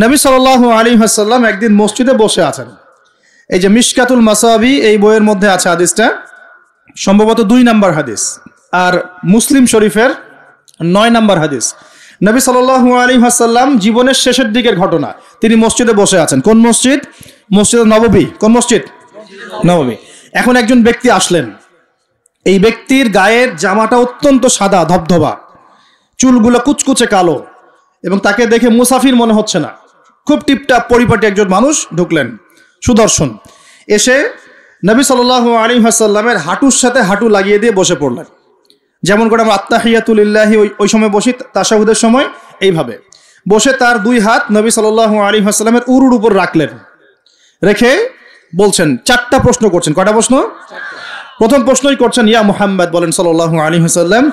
নবী সাল্লাল্লাহু আলাইহি ওয়াসাল্লাম একদিন মসজিদে বসে আছেন। এই যে মিশকাতুল মাসাবি এই বইয়ের মধ্যে আছে হাদিসটা, সম্ভবত 2 নম্বর হাদিস, আর মুসলিম শরীফের 9 নম্বর হাদিস। নবী সাল্লাল্লাহু আলাইহি ওয়াসাল্লাম জীবনের শেষের দিকের ঘটনা, তিনি মসজিদে বসে আছেন। কোন মসজিদ? মসজিদ নববী। কোন মসজিদ? নববী। এখন একজন ব্যক্তি আসলেন, এই ব্যক্তির গায়ের জামাটা অত্যন্ত সাদা ধবধবা, চুলগুলো কুচকুচে কালো, এবং তাকে দেখে মুসাফির মনে হচ্ছে না, খুব টিপটাপ পরিপাটি একজন মানুষ ঢুকলেন, সুদর্শন। এসে নবী সাল্লাল্লাহু আলাইহি ওয়াসাল্লামের হাঁটুর সাথে হাঁটু লাগিয়ে দিয়ে বসে পড়লেন, যেমন করে আমরা আত্তাহিয়াতু লিল্লাহি ওই সময় বসি তাশাহুদের সময়, এইভাবে বসে তার 2 হাত নবী সাল্লাল্লাহু আলাইহি ওয়াসাল্লামের উরুর উপর রাখলেন। রেখে বলছেন, 4টা প্রশ্ন করছেন। কয়টা প্রশ্ন? প্রথম প্রশ্নই করছেন, ইয়া মুহাম্মদ, বলেন সাল্লাল্লাহু আলাইহি ওয়াসাল্লাম,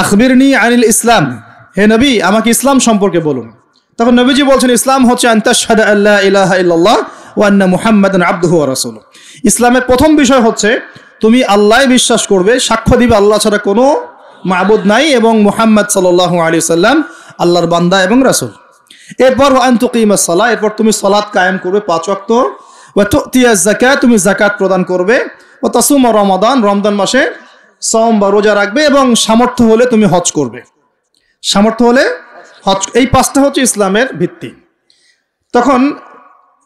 আখবিরনি আনিল ইসলাম, হে নবী আমাকে ইসলাম সম্পর্কে বলুন। তখন নবীজি বলছেন, ইসলাম হচ্ছে আন তাশহাদা আল্লা ইলাহা ইল্লাল্লাহ ওয়া আন্না মুহাম্মাদান আবদুহু ওয়া রাসূলুহু। ইসলামের প্রথম বিষয় হচ্ছে তুমি আল্লাহই বিশ্বাস করবে, সাক্ষ্য দিবে আল্লাহ ছাড়া কোনো মাবুদ নাই, এবং মুহাম্মদ সাল্লাল্লাহু আলাইহি ওয়াসাল্লাম আল্লাহর বান্দা এবং রাসূল। এরপর আন তুকিমাস সালাহ, এরপর তুমি সালাত কায়েম করবে 5 ওয়াক্ত, ওয়া তুতিয়াজ যাকাত, তুমি যাকাত প্রদান করবে, ও তাসুম রমাদান, রমজান মাসে সওম বা রোজা রাখবে, এবং সামর্থ্য হলে তুমি হজ করবে। সামর্থ্য হলে হজ, এই 5টা হচ্ছে ইসলামের ভিত্তি। তখন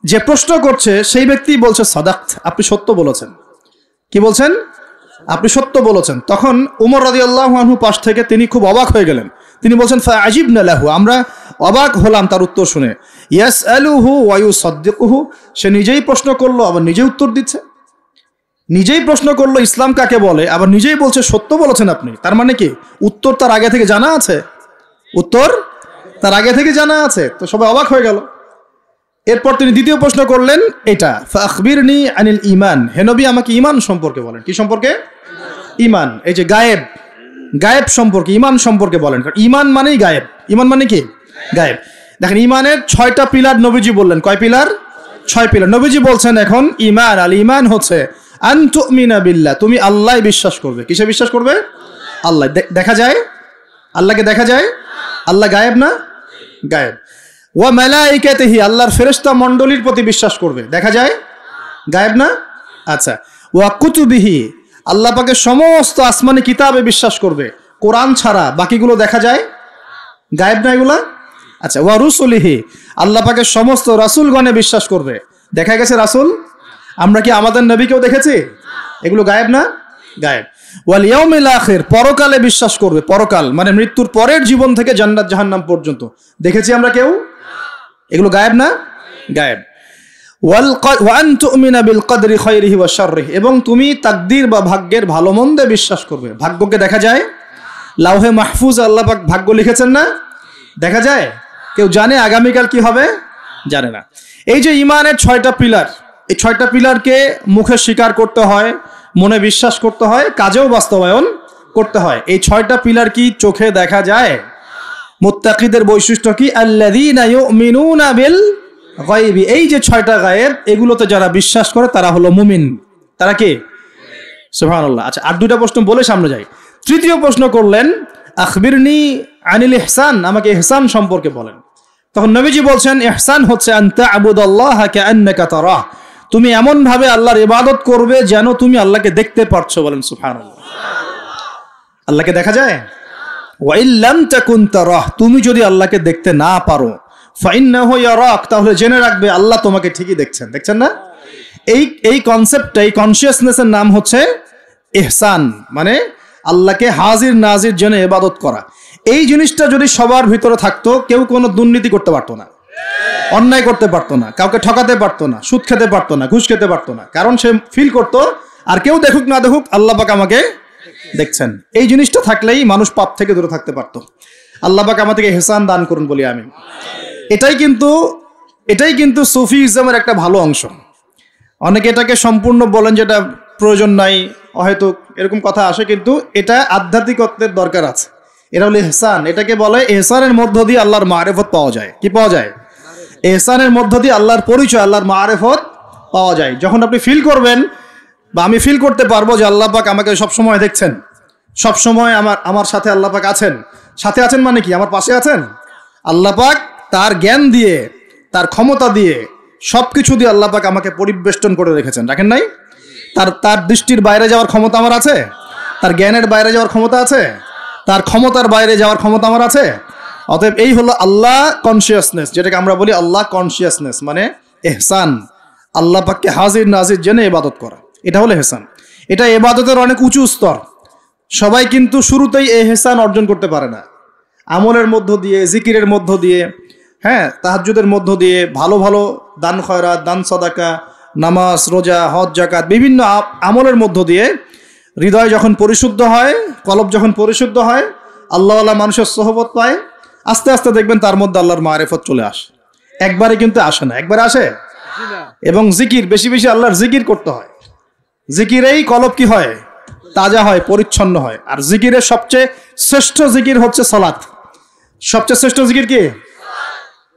যে প্রশ্ন করছে সেই ব্যক্তি বলছে, সাদাক্ত, আপনি সত্য বলেছেন। কি বলছেন? আপনি সত্য বলেছেন। তখন উমর রাদিয়াল্লাহু আনহু পাশ থেকে তিনি খুব অবাক হয়ে গেলেন। তিনি বলছেন, ফাআজিবনা লাহু, আমরা অবাক হলাম তার উত্তর শুনে। ইয়াসআলুহু ওয়া ইউসাদ্দিকুহু, সে নিজেই প্রশ্ন করলো আবার নিজেই উত্তর দিচ্ছে। নিজেই প্রশ্ন করলো ইসলাম কাকে বলে, আবার নিজেই বলছে সত্য বলেছেন আপনি। তার মানে কি উত্তর তার আগে থেকে জানা আছে? উত্তর তার আগে থেকে জানা আছে। তো সবাই অবাক হয়ে গেল। এরপর তিনি দ্বিতীয় প্রশ্ন করলেন এটা, ফাখবিরনি আনিল ঈমান, হে নবী আমাকে ঈমান সম্পর্কে বলেন। কি সম্পর্কে? ঈমান। এই যে গায়েব, গায়েব সম্পর্কে, ঈমান সম্পর্কে বলেন। কারণ ঈমান মানেই গায়েব। ঈমান মানে কি? গায়েব। দেখেন ঈমানের 6টা পিলার নবীজি বললেন। কয় পিলার? 6 পিলার নবীজি বলছেন। এখন ঈমান, আল ঈমান হচ্ছে আন তুমিনা বিল্লাহ, তুমি আল্লাহ বিশ্বাস করবে। কিসে বিশ্বাস করবে? আল্লাহ। দেখা যায়? আল্লাহকে দেখা যায়? আল্লাহ গায়েব না? গায়েব। ওয়া মালাইকাতিহি, আল্লাহর ফেরেশতা মণ্ডলীর প্রতি বিশ্বাস করবে। দেখা যায়? গায়েব না? আচ্ছা। ওয়া কুতুবিহি, আল্লাহ পাকের সমস্ত আসমানি কিতাবে বিশ্বাস করবে। কোরআন ছাড়া বাকিগুলো দেখা যায়? গায়েব না এগুলা? আচ্ছা। ওয়া রুসুলিহি, আল্লাহ পাকের সমস্ত রাসূলগণে বিশ্বাস করবে। দেখা গেছে রাসূল? আমরা কি আমাদের নবীকেও দেখেছি? এগুলো গায়েব না? গায়েব। ওয়াল ইয়াউমিল আখির, পরকালে বিশ্বাস করবে। পরকাল মানে মৃত্যুর পরের জীবন থেকে জান্নাত জাহান্নাম পর্যন্ত দেখেছি আমরা কেউ? এগুলো গায়েব না? গায়েব। ওয়া আন তুমিনা বিল কদরি খায়রিহি ওয়া শাররিহি, এবং তুমি তাকদীর বা ভাগ্যের ভালো মন্দে বিশ্বাস করবে। ভাগ্যকে দেখা যায়? লাউহে মাহফুজ আল্লাহ পাক ভাগ্য লিখেছেন না? দেখা যায়? কেউ জানে আগামীকাল কি হবে? জানে না। এই যে ঈমানের 6টা পিলার, এই 6টা পিলারকে মুখে স্বীকার করতে হয়, মনে বিশ্বাস করতে হয়, কাজেও বাস্তবায়ন করতে হয়। এই 6টা পিলার কি চোখে দেখা যায়? মুত্তাকিদের বৈশিষ্ট্য কি? আল্লাযীনা ইউমিনুনা বিল গায়বি, এই যে 6টা গায়েব, এগুলোতে যারা বিশ্বাস করে তারা হলো মুমিন। তারা কি? সুবহানাল্লাহ। আচ্ছা, আর 2টা প্রশ্ন বলে সামনে যাই। তৃতীয় প্রশ্ন করলেন, আখবিরনি আনিল ইহসান, আমাকে ইহসান সম্পর্কে বলেন। তখন নবীজি বলছেন, ইহসান হচ্ছে আন তা'বুদাল্লাহা কাআন্নাকা তারাহ, তুমি এমন ভাবে আল্লাহর ইবাদত করবে যেন তুমি আল্লাহকে দেখতে পারছো। বলেন সুবহানাল্লাহ। আল্লাহকে দেখা যায়? ওয়া ইল্লাম তাকুন তারাহ, তুমি যদি আল্লাহকে দেখতে না পারো, ফাইন্নাহু ইয়ারাক, তাহলে জেনে রাখবে আল্লাহ তোমাকে ঠিকই দেখছেন। দেখছেন না? এই কনসেপ্টটা, এই কনসিয়াসনেসের নাম হচ্ছে ইহসান, মানে আল্লাহকে হাজির নাজির জেনে ইবাদত করা। এই জিনিসটা যদি সবার ভিতরে থাকতো, কেউ কোনো দুর্নীতি করতে পারতো না, অন্যায় করতে পারতো না, কাউকে ঠকাতে পারতো না, সুদ খেতে পারতো না, ঘুষ খেতে পারতো না। কারণ সে ফিল করতো আর কেউ দেখুক না দেখুক আল্লাহ পাক আমাকে দেখছেন। এই জিনিসটা থাকলেই মানুষ পাপ থেকে দূরে থাকতে পারতো। আল্লাহ পাক আমাদেরকে ইহসান দান করুন বলি আমি। এটাই কিন্তু সুফিজমের একটা ভালো অংশ। অনেকে এটাকে সম্পূর্ণ বলেন যেটা প্রয়োজন নাই, হয়তো এরকম কথা আসে, কিন্তু এটা আধ্যাত্মিকত্বের দরকার আছে। এটা হলো ইহসান। এটাকে বলে ইহসানের মধ্য দিয়ে আল্লাহর মারিফত পাওয়া যায়। কি পাওয়া যায়? ইহসানের মধ্য দিয়ে আল্লাহর পরিচয়, আল্লাহর মারিফত পাওয়া যায়। যখন আপনি ফিল করবেন বা আমি ফিল করতে পারবো যে আল্লাহ পাক আমাকে সবসময় দেখছেন, সবসময় আমার সাথে আল্লাহ পাক আছেন। সাথে আছেন মানে কি? আমার পাশে আছেন। আল্লাহ পাক তার জ্ঞান দিয়ে, তার ক্ষমতা দিয়ে সবকিছু দিয়ে আল্লাহ পাক আমাকে পরিবেষ্টন করে রেখেছেন, রাখেন নাই? তার দৃষ্টির বাইরে যাওয়ার ক্ষমতা আমার আছে? তার জ্ঞানের বাইরে যাওয়ার ক্ষমতা আছে? তার ক্ষমতার বাইরে যাওয়ার ক্ষমতা আমার আছে? অতএব এই হলো আল্লাহ কনসিয়াসনেস, যেটাকে আমরা বলি আল্লাহ কনসিয়াসনেস, মানে এহসান। আল্লাহ পাককে হাজির নাজির জেনে ইবাদত করা, এটা হলো এহসান। এটা ইবাদতের অনেক উঁচু স্তর। সবাই কিন্তু শুরুতেই এহসান অর্জন করতে পারে না। আমলের মধ্য দিয়ে, জিকিরের মধ্য দিয়ে, হ্যাঁ, তাহাজ্জুদের মধ্য দিয়ে, ভালো ভালো দান খয়রাত, দান সাদাকা, নামাজ, রোজা, হজ, যাকাত, বিভিন্ন আমলের মধ্য দিয়ে হৃদয় যখন পরিশুদ্ধ হয়, কলব যখন পরিশুদ্ধ হয়, আল্লাহওয়ালা মানুষের সোহবত পায়, আস্তে আস্তে দেখবেন তার মধ্যে আল্লাহর মারিফত চলে আসে। একবারে কিন্তু আসে না, একবারে আসে। এবং জিকির, বেশি বেশি আল্লাহর জিকির করতে হয়। জিকিরেই কলব কি হয়? তাজা হয়, পরিচ্ছন্ন হয়। আর জিকিরের সবচেয়ে শ্রেষ্ঠ জিকির হচ্ছে সালাত। সবচেয়ে শ্রেষ্ঠ জিকির কি?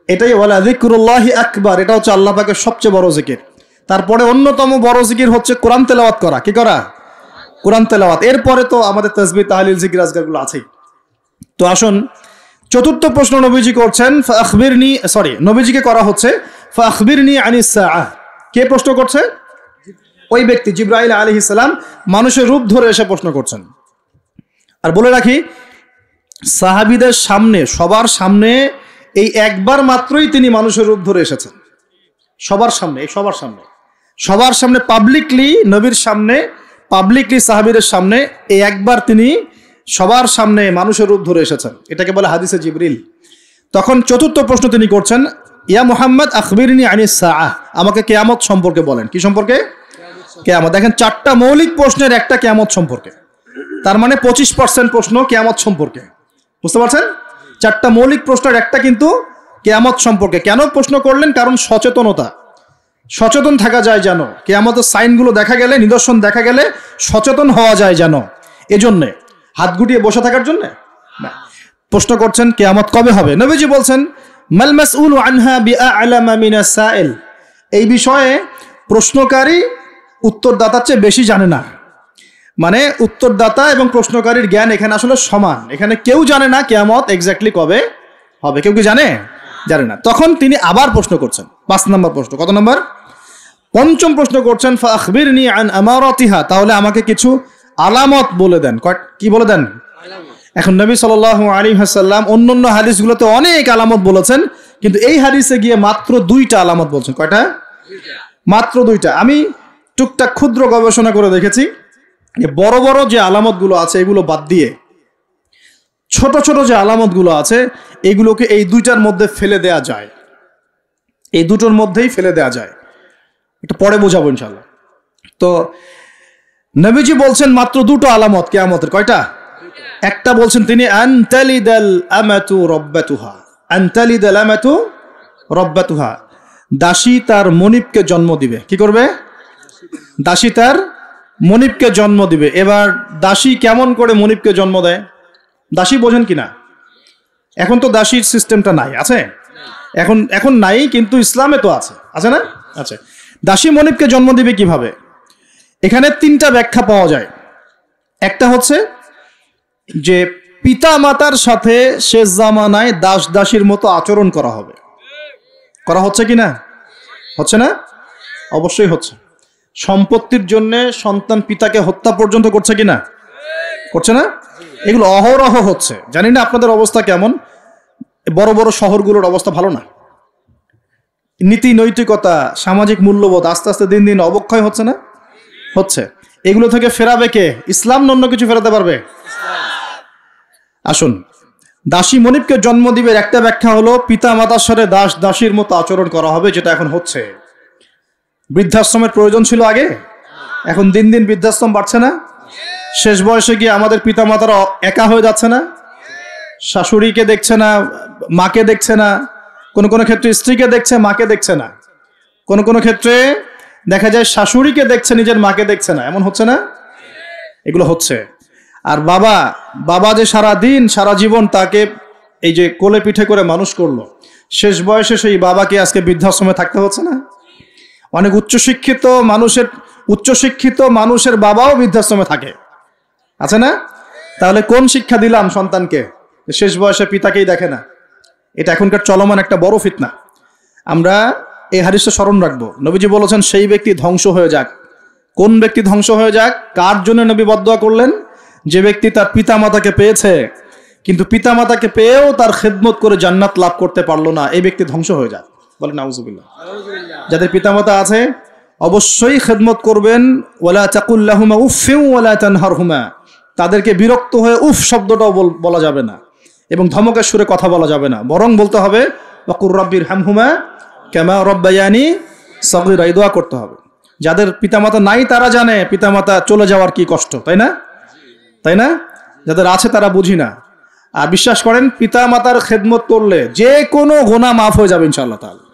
এটাই বলা যিকরুল্লাহি আকবার, এটা হচ্ছে আল্লাহ পাকের সবচেয়ে বড় জিকির। তারপরে অন্যতম বড় জিকির হচ্ছে কোরআন তেলাওয়াত করা। কি করা? কোরআন তেলাওয়াত। এরপরে তো আমাদের তাসবিহ, তাহলিল, জিকির, আজকারগুলো আছেই। তো আসুন, চতুর্থ প্রশ্ন নবীজি করছেন, নবীজিকে করা হচ্ছে ফাখবিরনি আনিস সাআহ। কে প্রশ্ন করছে? ওই ব্যক্তি জিবরাইল আলাইহিস সালাম মানুষের রূপ ধরে এসে প্রশ্ন করছেন। আর বলে রাখি, সাহাবীদের সামনে, সবার সামনে এই একবার মাত্রই তিনি মানুষের রূপ ধরে এসেছেন। সবার সামনে, সবার সামনে পাবলিকলি, নবীর সামনে পাবলিকলি, সাহাবীদের সামনে এই একবার তিনি সবার সামনে মানুষের রূপ ধরে এসেছেন। এটাকে বলে হাদিসে জিবরিল। তখন চতুর্থ প্রশ্ন তিনি করছেন, ইয়া মুহাম্মদ আখবিরনি আনিস সাআহ, আমাকে কিয়ামত সম্পর্কে বলেন। কি সম্পর্কে? কিয়ামত। দেখেন, 4টা মৌলিক প্রশ্নের একটা কিয়ামত সম্পর্কে। তার মানে 25% প্রশ্ন কিয়ামত সম্পর্কে। বুঝতে পারছেন? 4টা মৌলিক প্রশ্নের একটা কিন্তু কিয়ামত সম্পর্কে। কেন প্রশ্ন করলেন? কারণ সচেতনতা, সচেতন থাকা যায় যেন, কিয়ামতের সাইনগুলো দেখা গেলে, নিদর্শন দেখা গেলে সচেতন হওয়া যায় যেন, এজন্যে। হাত গুটিয়ে বসে থাকার জন্য না। প্রশ্ন করছেন কিয়ামত কবে হবে। নবীজি বলছেন, মাল মাসউলু আনহা বিআ'লামা মিনাস সাইল, এই বিষয়ে প্রশ্নকারী উত্তরদাতার চেয়ে বেশি জানে না। মানে উত্তরদাতা এবং প্রশ্নকারীর জ্ঞান এখানে আসলে সমান। এখানে কেউ জানে না কিয়ামত এক্স্যাক্টলি কবে হবে। কেউ কি জানে? জানে না। তখন তিনি আবার প্রশ্ন করছেন, 5 নম্বর প্রশ্ন। কত নম্বর? 5ম প্রশ্ন করছেন, ফাখবিরনি আন আমারাতিহা, তাহলে আমাকে কিছু আলামত বলে দেন। কি বলে দেন? এখন নবী সাল্লাল্লাহু আলাইহি ওয়াসাল্লাম অন্যান্য হাদিসগুলোতে অনেক আলামত বলেছেন, কিন্তু এই হাদিসে গিয়ে মাত্র 2টা আলামত বলছেন। কয়টা? মাত্র 2টা। আমি টুকটাক ক্ষুদ্র গবেষণা করে দেখেছি, বড় বড় যে আলামতগুলো আছে এগুলো বাদ দিয়ে ছোট ছোট যে আলামতগুলো আছে এগুলোকে এই 2টার মধ্যে ফেলে দেয়া যায়। এই 2টোর মধ্যেই ফেলে দেয়া যায়। এটা পরে বোঝাবো ইনশাআল্লাহ। তো নবীজি বলছেন মাত্র 2টো আলামত কিয়ামতের। কয়টা? একটা বলছেন তিনি, আনতালিদাল আমাতু রাব্বাতুহা, আনতালিদাল আমাতু রাব্বাতুহা, দাসী তার মনিবকে জন্ম দিবে। কি করবে? দাসী তার মনিবকে জন্ম দিবে। এবার দাসী কেমন করে মনিবকে জন্ম দেয়? দাসী বোঝেন কিনা? এখন তো দাসীর সিস্টেমটা নাই, আছে? এখন নাই, কিন্তু ইসলামে তো আছে, আছে না? আচ্ছা, দাসী মনিবকে জন্ম দিবে কিভাবে? এখানে 3টা ব্যাখ্যা পাওয়া যায়। একটা হচ্ছে যে পিতা মাতার সাথে শেষ জামানায় দাস দাসীর মতো আচরণ করা হবে। করা হচ্ছে কিনা? হচ্ছে না? অবশ্যই হচ্ছে। সম্পত্তির জন্য সন্তান পিতাকে হত্যা পর্যন্ত করছে কিনা? করছে না? এগুলো অহরহ হচ্ছে। জানি না আপনাদের অবস্থা কেমন। বড় বড় শহরগুলোর অবস্থা ভালো না। নীতি নৈতিকতা, সামাজিক মূল্যবোধ আস্তে আস্তে দিন দিন অবক্ষয় হচ্ছে না? হচ্ছে। এগুলো থেকে ফেরাবে কে? ইসলাম অন্য কিছু ফেরাতে পারবে? আসুন, দাসী মনিবকে জন্ম দিবে একটা ব্যাখ্যা হলো পিতা মাতার সাথে দাস দাসীর মতো আচরণ করা হবে, যেটা এখন হচ্ছে। বৃদ্ধাশ্রমের প্রয়োজন ছিল আগে, এখন দিন দিন বৃদ্ধাশ্রম বাড়ছে না? শেষ বয়সে গিয়ে আমাদের পিতা মাতারা একা হয়ে যাচ্ছে না? শাশুড়িকে দেখছে না, মাকে দেখছে না, কোনো কোনো ক্ষেত্রে স্ত্রীকে দেখছে, মাকে দেখছে না, কোনো কোনো ক্ষেত্রে দেখা যায় শাশুড়িকে দেখছে, নিজের মাকে দেখছে না। এমন হচ্ছে না? এগুলো হচ্ছে। আর বাবা যে সারা দিন সারা জীবন তাকে এই যে কোলে পিঠে করে মানুষ করলো, শেষ বয়সে সেই বাবাকে আজকে বৃদ্ধাশ্রমে থাকতে হচ্ছে না? অনেক উচ্চশিক্ষিত মানুষের বাবাও বৃদ্ধাশ্রমে থাকে, আছে না? তাহলে কোন শিক্ষা দিলাম সন্তানকে? শেষ বয়সে পিতাকেই দেখে না। এটা এখনকার চলমান একটা বড় ফিতনা। আমরা এই হাদিসটা স্মরণ রাখবো। নবীজি বলেছেন সেই ব্যক্তি ধ্বংস হয়ে যাক। কোন ব্যক্তি ধ্বংস হয়ে যাক? কার জন্য নবী বদদুয়া করলেন? যে ব্যক্তি তার পিতামাতাকে পেয়েছে কিন্তু পিতামাতাকে পেয়েও তার খেদমত করে জান্নাত লাভ করতে পারলো না, এই ব্যক্তি ধ্বংস হয়ে যাক। বলেন নাউজুবিল্লাহ। যাদের পিতামাতা আছে অবশ্যই খেদমত করবেন। ওয়ালা তাকুল লাহুমা উফফিন ওয়ালা তানহারহুমা, তাদেরকে বিরক্ত হয়ে উফ শব্দটাও বলা যাবে না এবং ধমকের সুরে কথা বলা যাবে না, বরং বলতে হবে ওয়াকুর রাব্বির হামহুমা কামা রাব্বায়ানি সগীরা, এই দোয়া করতে হবে। যাদের পিতামাতা নাই তারা জানে পিতামাতা চলে যাওয়ার কি কষ্ট, তাই না? তাই না? যাদের আছে তারা বুঝি না। আর বিশ্বাস করেন পিতামাতার খেদমত করলে যে কোনো গুনাহ মাফ হয়ে যাবে ইনশাআল্লাহ তাআলা,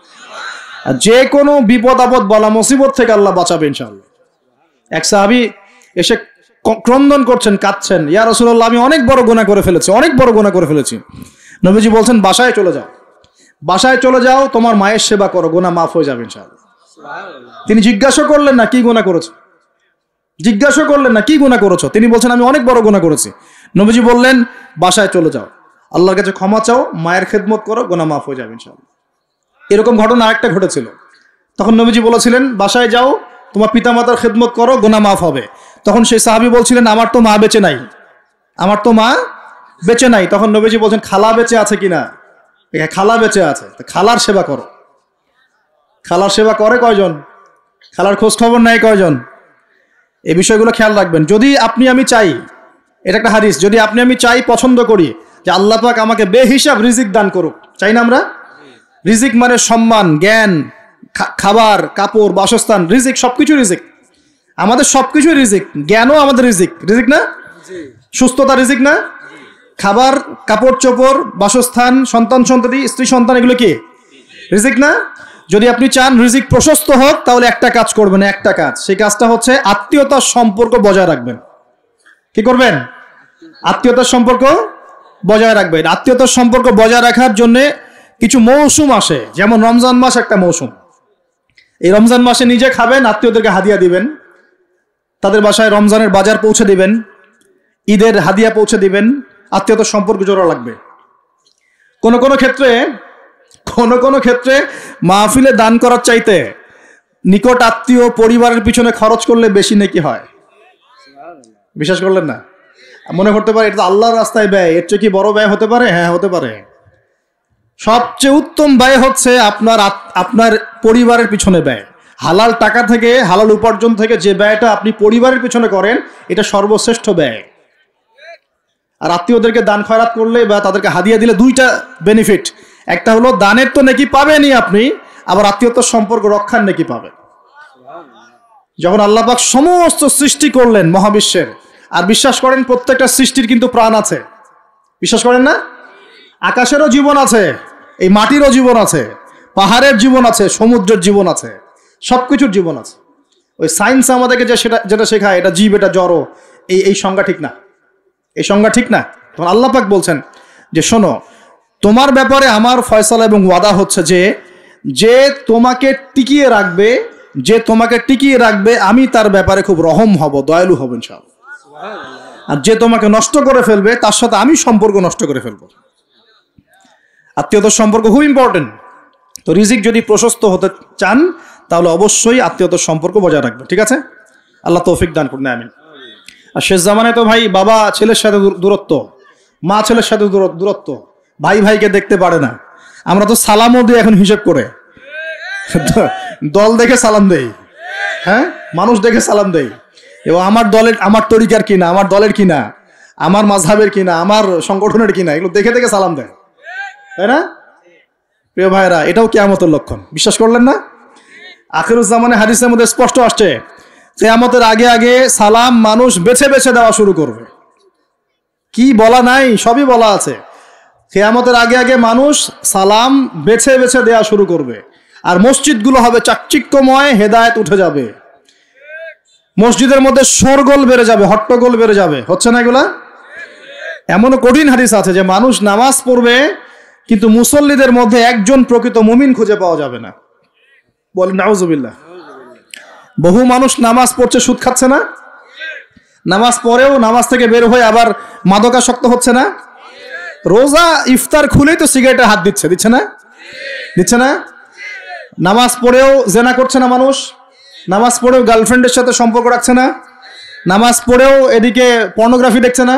আর যে কোনো বিপদ আপদ বলা মুসিবত থেকে আল্লাহ বাঁচাবে ইনশাআল্লাহ। এক সাহাবী এসে ক্রন্দন করছেন, কাঁদছেন, ইয়া রাসূলুল্লাহ আমি অনেক বড় গুনাহ করে ফেলেছি, অনেক বড় গুনাহ করে ফেলেছি। নবীজি বলছেন বাসায় চলে যাও, বাসায় চলে যাও, তোমার মায়ের সেবা করো, গুনাহ মাফ হয়ে যাবে ইনশাআল্লাহ। তিনি জিজ্ঞাসা করলেন না কি গুনাহ করেছো, জিজ্ঞাসা করলেন না কি গুনাহ করেছো, তিনি বলছেন আমি অনেক বড় গুনাহ করেছি। নবীজি বললেন বাসায় চলে যাও, আল্লাহর কাছে ক্ষমা চাও, মায়ের খেদমত করো, গুনাহ মাফ হয়ে যাবে ইনশাআল্লাহ। এরকম ঘটনা আরেকটা ঘটেছিল। তখন নবীজি বলেছিলেন বাসায় যাও, তোমার পিতামাতার খেদমত করো, গুনাহ মাফ হবে। তখন সেই সাহাবী বলছিলেন আমার তো মা বেঁচে নাই, আমার তো মা বেঁচে নাই। তখন নবীজি বলছেন খালা বেঁচে আছে কিনা? খালা বেঁচে আছে, খালার সেবা করো। খালার সেবা করে কয়জন? খালার খোঁজ খবর নেয় কয়জন? এই বিষয়গুলো খেয়াল রাখবেন। যদি আপনি আমি চাই, এটা একটা হাদিস, যদি আপনি আমি চাই, পছন্দ করি যে আল্লাহ পাক আমাকে বেহিসাব রিজিক দান করুক, চাই না আমরা? রিজিক মানে সম্মান, জ্ঞান, খাবার, কাপড়, বাসস্থান, রিজিক, সবকিছু রিজিক, আমাদের সবকিছু রিজিক। জ্ঞানও আমাদের রিজিক, রিজিক না? সুস্থতা রিজিক না? খাবার, কাপড় চোপড়, বাসস্থান, সন্তান সন্ততি, স্ত্রী সন্তান, এগুলো কি রিজিক না? যদি আপনি চান রিজিক প্রশস্ত হোক তাহলে একটা কাজ করবেন, একটা কাজ, সেই কাজটা হচ্ছে আত্মীয়তার সম্পর্ক বজায় রাখবেন। কি করবেন? আত্মীয়তার সম্পর্ক বজায় রাখবেন। আত্মীয়তার সম্পর্ক বজায় রাখার জন্য কিছু মৌসুম আসে, যেমন রমজান মাস একটা মৌসুম। এই রমজান মাসে নিজে খাবেন, আত্মীয়দেরকে হাদিয়া দিবেন, তাদের বাসায় রমজানের বাজার পৌঁছে দিবেন, ঈদের হাদিয়া পৌঁছে দিবেন, আত্মীয়তার সম্পর্ক জোড়া লাগবে। কোন কোন ক্ষেত্রে মাহফিলে দান করার চাইতে নিকট আত্মীয় পরিবারের পিছনে খরচ করলে বেশি নেকি হয়। বিশ্বাস করলেন না? মনে করতে পারে এটা তো আল্লাহর রাস্তায় ব্যয়, এর চেয়ে কি বড় ব্যয় হতে পারে? হ্যাঁ হতে পারে। সবচেয়ে উত্তম ব্যয় হচ্ছে আপনার পরিবারের পিছনে ব্যয়। হালাল টাকা থেকে, হালাল উপার্জন থেকে যে ব্যয়টা আপনি পরিবারের পিছনে করেন, এটা সর্বশ্রেষ্ঠ ব্যয়। আর আত্মীয়দেরকে দান খয়রাত করলে বা তাদেরকে হাদিয়া দিলে দুইটা বেনিফিট, একটা হলো দানের তো নেকি পাবেনই আপনি, আবার আত্মীয়তার সম্পর্ক রক্ষার নেকি পাবেন। যখন আল্লাহ পাক সমস্ত সৃষ্টি করলেন মহাবিশ্বের, আর বিশ্বাস করেন প্রত্যেকটা সৃষ্টির কিন্তু প্রাণ আছে, বিশ্বাস করেন না? আকাশেরও জীবন আছে, এই মাটিরও জীবন আছে, পাহাড়ের জীবন আছে, সমুদ্রের জীবন আছে, সবকিছুর জীবন আছে। ওই সায়েন্স আমাদেরকে যেটা শেখায় এটা জীব, এটা জড়, এই সংজ্ঞা ঠিক না, এই সংজ্ঞা ঠিক না। তখন আল্লাহ পাক বলছেন যে শোনো, তোমার ব্যাপারে আমার ফয়সালা এবং ওয়াদা হচ্ছে যে তোমাকে টিকিয়ে রাখবে, যে তোমাকে টিকিয়ে রাখবে আমি তার ব্যাপারে খুব রহম হব, দয়ালু হব ইনশাআল্লাহ। আর যে তোমাকে নষ্ট করে ফেলবে তার সাথে আমি সম্পর্ক নষ্ট করে ফেলবো। আত্মীয়তার সম্পর্ক খুব ইম্পর্টেন্ট। তো রিজিক যদি প্রশস্ত হতে চান তাহলে অবশ্যই আত্মীয়তার সম্পর্ক বজায় রাখবে, ঠিক আছে? আল্লাহ তৌফিক দান করুন, আমিন। আর শেষ জামানায় তো ভাই বাবা ছেলের সাথে দূরত্ব, মা ছেলের সাথে দূরত্ব, ভাই ভাইকে দেখতে পারে না। আমরা তো সালামও দিই এখন হিসেব করে, দল দেখে সালাম দেই, হ্যাঁ মানুষ দেখে সালাম দেই, এবং আমার তরিকার কিনা, আমার দলের কিনা, আমার মাযহাবের কিনা, আমার সংগঠনের কিনা, এগুলো দেখে দেখে সালাম দেয়, তাই না? প্রিয় ভাইরা, এটাও কিয়ামতের লক্ষণ। বিশ্বাস করলেন না? আখিরুজ্জামানে হাদিসের মধ্যে স্পষ্ট আসছে কিয়ামতের আগে আগে সালাম মানুষ বেছে বেছে দেওয়া শুরু করবে। কি বলা নাই, সবই বলা আছে। কিয়ামতের আগে আগে মানুষ সালাম বেছে বেছে দেওয়া শুরু করবে, আর মসজিদগুলো হবে চাকচিক্যময়, হেদায়েত উঠে যাবে, মসজিদের মধ্যে শোরগোল বেড়ে যাবে, হট্টগোল বেড়ে যাবে। হচ্ছে না এগুলা? এমনও কঠিন হাদিস আছে যে মানুষ নামাজ পড়বে কিন্তু মুসল্লিদের মধ্যে একজন প্রকৃত মুমিন খুঁজে পাওয়া যাবে না। বলেন নাউজুবিল্লাহ। বহু মানুষ নামাজ পড়ছে, সুদ খাচ্ছে না? নামাজ পড়েও নামাজ থেকে বের হয়ে আবার মাদকাসক্ত হচ্ছে না? রোজা ইফতার খুলেই তো সিগারেটে হাত দিচ্ছে না? দিচ্ছে না? নামাজ পড়েও জেনা করছে না মানুষ, নামাজ পড়েও গার্লফ্রেন্ডের সাথে সম্পর্ক রাখছে না, নামাজ পড়েও এদিকে পর্নোগ্রাফি দেখছে না।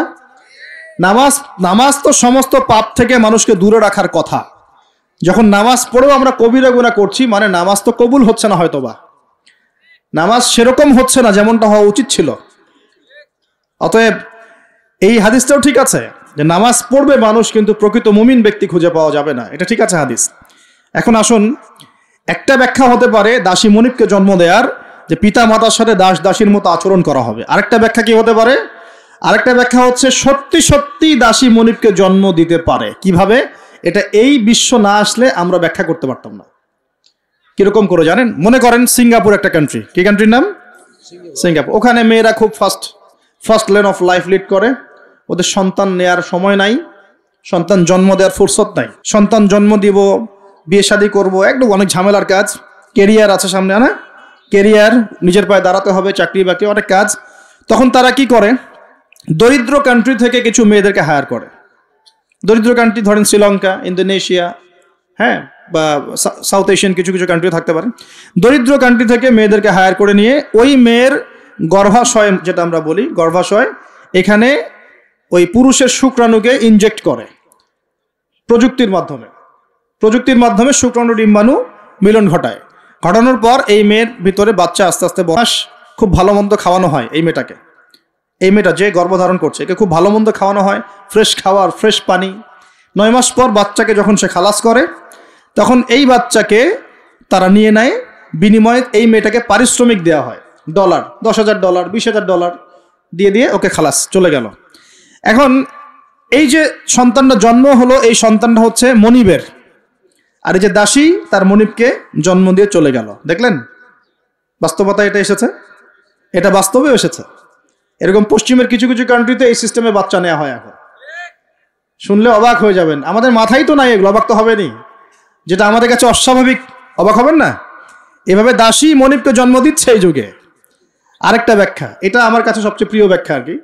নামাজ তো সমস্ত পাপ থেকে মানুষকে দূরে রাখার কথা। যখন নামাজ পড়েও আমরা কবিরা গুনাহ করছি, মানে নামাজ তো কবুল হচ্ছে না, হয়তোবা নামাজ সেরকম হচ্ছে না যেমনটা হওয়া উচিত ছিল। অতএব এই হাদিসটাও ঠিক আছে যে নামাজ পড়বে মানুষ, কিন্তু প্রকৃত মুমিন ব্যক্তি খুঁজে পাওয়া যাবে না, এটা ঠিক আছে হাদিস। এখন আসুন, একটা ব্যাখ্যা হতে পারে দাসী মনিবকে জন্ম দেওয়ার, যে পিতা মাতার সাথে দাস দাসীর মতো আচরণ করা হবে। আরেকটা ব্যাখ্যা কি হতে পারে? আরেকটা ব্যাখ্যা হচ্ছে সত্যি সত্যি দাসী মনিবকে জন্ম দিতে পারে। কিভাবে? এটা এই বিশ্ব না আসলে আমরা ব্যাখ্যা করতে পারতাম না। কিরকম করে জানেন? মনে করেন সিঙ্গাপুর একটা কান্ট্রি, কি কান্ট্রির নাম? সিঙ্গাপুর। ওখানে মেয়েরা খুব first lane of life lead করে। ওদের সন্তান নেয়ার সময় নাই, সন্তান জন্ম দেওয়ার ফুরসত নাই। সন্তান জন্ম দিব, বিয়ে শাদী করবো, একদম অনেক ঝামেলার কাজ। কেরিয়ার আছে সামনে, না কেরিয়ার, নিজের পায়ে দাঁড়াতে হবে, চাকরি বাকরি, অনেক কাজ। তখন তারা কি করে? দরিদ্র কান্ট্রি থেকে কিছু মেয়েদেরকে হায়ার করে। দরিদ্র কান্ট্রি ধরেন শ্রীলঙ্কা, ইন্দোনেশিয়া, হ্যাঁ, বা সাউথ এশিয়ান কিছু কিছু কান্ট্রি থাকতে পারে। দরিদ্র কান্ট্রি থেকে মেয়েদেরকে হায়ার করে নিয়ে ওই মেয়ের গর্ভাশয়, যেটা আমরা বলি গর্ভাশয়, এখানে ওই পুরুষের শুক্রাণুকে ইনজেক্ট করে প্রযুক্তির মাধ্যমে শুক্রাণু ডিম্বাণু মিলন ঘটায়। ঘটানোর পর এই মেয়ের ভিতরে বাচ্চা আস্তে আস্তে বয়স, খুব ভালো মন্দ খাওয়ানো হয় এই মেয়েটা যে গর্ভধারণ করছে, একে খুব ভালো মন্দ খাওয়ানো হয়, ফ্রেশ খাবার, ফ্রেশ পানি। 9 মাস পর বাচ্চাকে যখন সে খালাস করে, তখন এই বাচ্চাকে তারা নিয়ে নেয়, বিনিময়ে এই মেয়েটাকে পারিশ্রমিক দেওয়া হয়, $, $10,000, $20,000 দিয়ে ওকে খালাস, চলে গেল। এখন এই যে সন্তানটা জন্ম হলো, এই সন্তানটা হচ্ছে মনিবের, আর এই যে দাসী তার মনিবকে জন্ম দিয়ে চলে গেল। দেখলেন বাস্তবতা এটা এসেছে, এটা বাস্তবে এসেছে। এরকম পশ্চিমের কিছু কিছু কান্ট্রিতে এই সিস্টেমে বাচ্চা নেওয়া হয়। এখন শুনলে অবাক হয়ে যাবেন, আমাদের মাথায় তো নাই এগুলো, অবাক তো হবেনি। যেটা আমাদের কাছে অস্বাভাবিক, অবাক হবেন না? এভাবে দাসী মনিবকে জন্ম দিচ্ছে এই যুগে। আরেকটা ব্যাখ্যা, এটা আমার কাছে সবচেয়ে প্রিয় ব্যাখ্যা আর কি,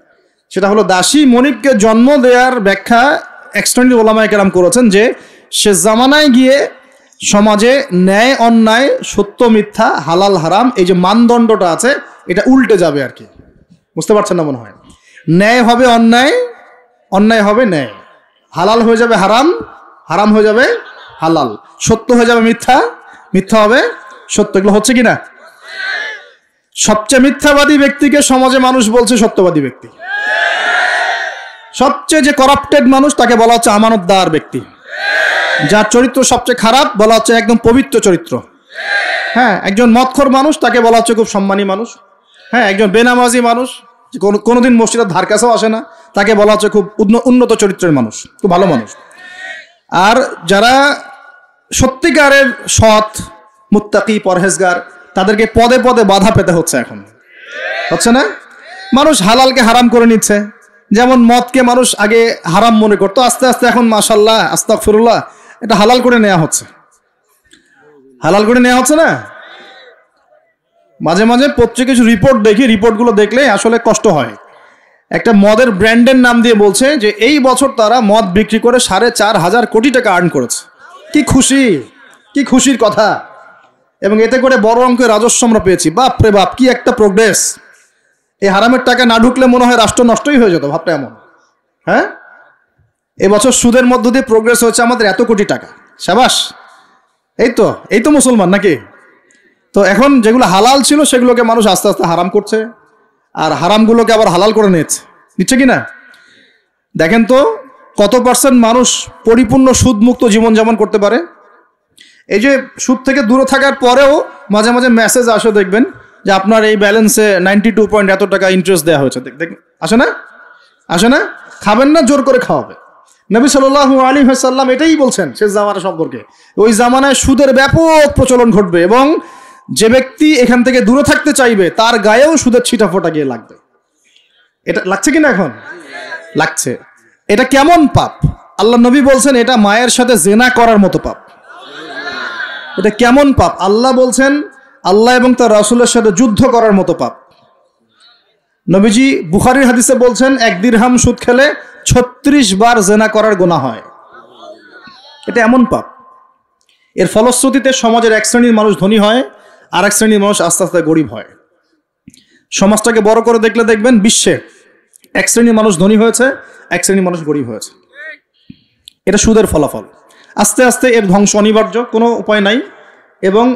সেটা হলো দাসী মনিবকে জন্ম দেওয়ার ব্যাখ্যা এক্সটেন্ডেড ওলামায়ে কেরাম করেছেন যে সে জামানায় গিয়ে সমাজে ন্যায় অন্যায়, সত্য মিথ্যা, হালাল হারাম, এই যে মানদণ্ডটা আছে, এটা উল্টে যাবে আর কি। বুঝতে পারছেন না মনে হয়? ন্যায় হবে অন্যায়, অন্যায় হবে ন্যায়, হালাল হয়ে যাবে হারাম, হারাম হয়ে যাবে হালাল, সত্য হয়ে যাবে মিথ্যা, মিথ্যা হবে সত্য। এগুলো হচ্ছে কি না? সবচেয়ে মিথ্যাবাদী ব্যক্তিকে সমাজে মানুষ বলছে সত্যবাদী ব্যক্তি। সবচেয়ে যে করাপ্টেড মানুষ, তাকে বলা হচ্ছে আমানতদার ব্যক্তি। যার চরিত্র সবচেয়ে খারাপ, বলা হচ্ছে একদম পবিত্র চরিত্র। হ্যাঁ, একজন মদখোর মানুষ, তাকে বলা হচ্ছে খুব সম্মানী মানুষ। হ্যাঁ, একজন বেনামাজি মানুষ, কোনোদিন মসজিদের ধার কাছেও আসে না, তাকে বলা হচ্ছে খুব উন্নত চরিত্রের মানুষ, খুব ভালো মানুষ। আর যারা সত্যিকারের সৎ, মুত্তাকি, পরহেজগার, তাদেরকে পদে পদে বাধা পেতে হচ্ছে। এখন হচ্ছে না? মানুষ হালালকে হারাম করে নিচ্ছে। যেমন মদকে মানুষ আগে হারাম মনে করতো, আস্তে আস্তে এখন মাশাআল্লাহ, আস্তাগফিরুল্লাহ, এটা হালাল করে নেওয়া হচ্ছে। হালাল করে নেওয়া হচ্ছে না? মাঝে মাঝে পত্রিকা কিছু রিপোর্ট দেখি, রিপোর্টগুলো দেখলে আসলে কষ্ট হয়। একটা মদের ব্র্যান্ডের নাম দিয়ে বলছে যে এই বছর তারা মদ বিক্রি করে 4,500 কোটি টাকা আর্ন করেছে। কি খুশি, কি খুশির কথা! এবং এতে করে বড় অঙ্কের রাজস্ব আমরা পেয়েছি। বাপ রে বাপ, কি একটা প্রোগ্রেস! এই হারামের টাকা না ঢুকলে মনে হয় রাষ্ট্র নষ্টই হয়ে যেত, ভাবটা এমন। হ্যাঁ, এবছর সুদের মধ্য দিয়ে প্রোগ্রেস হয়েছে আমাদের এত কোটি টাকা, শাবাশ! এই তো মুসলমান নাকি? তো এখন যেগুলো হালাল ছিল সেগুলোকে মানুষ আস্তে আস্তে হারাম করছে, আর হারামগুলোকে আবার হালাল করে নিচ্ছে কি না? দেখেন তো কত পার্সেন্ট মানুষ পরিপূর্ণ সুদমুক্ত জীবনযাপন করতে পারে। এই যে সুদ থেকে দূরে থাকার পরেও মাঝে মাঝে মেসেজ আসে, দেখবেন যে আপনার এই ব্যালেন্সে 92 পয়েন্ট এত টাকা ইন্টারেস্ট দেওয়া হয়েছে। আসে না? খাবেন না, জোর করে খাওয়াবে। নবী সাল্লাল্লাহু আলাইহি ওয়াসাল্লাম এটাই বলছেন শেষ জামানা সম্পর্কে। ওই জামানায় সুদের ব্যাপক প্রচলন ঘটবে, এবং যে ব্যক্তি এখান থেকে দূরে থাকতে চাইবে তার গায়েও সুদের ছিটাফোঁটা গিয়ে লাগবে। এটা লাগছে কিনা? এখন লাগছে। এটা কেমন পাপ? আল্লাহ নবী বলছেন এটা মায়ের সাথে জেনা করার মতো পাপ। এটা কেমন পাপ? আল্লাহ বলছেন আল্লাহ এবং তার রাসূলের সাথে যুদ্ধ করার মতো পাপ। নবীজি বুখারীর হাদিসে বলছেন 1 দিরহাম সুদ খেলে 36 বার জেনা করার গুনাহ হয়। এটা এমন পাপ। এর ফলশ্রুতিতে সমাজের এক শ্রেণীর মানুষ ধনী হয়, আর এক শ্রেণীর মানুষ আস্তে আস্তে গরিব হয়। সমাজটাকে বড় করে দেখলে দেখবেন বিশ্বে এক শ্রেণীর মানুষ ধনী হয়েছে, এক শ্রেণীর মানুষ গরিব হয়েছে। এটা সুদের ফলাফল। আস্তে আস্তে এর ধ্বংস অনিবার্য, কোনো উপায় নাই। এবং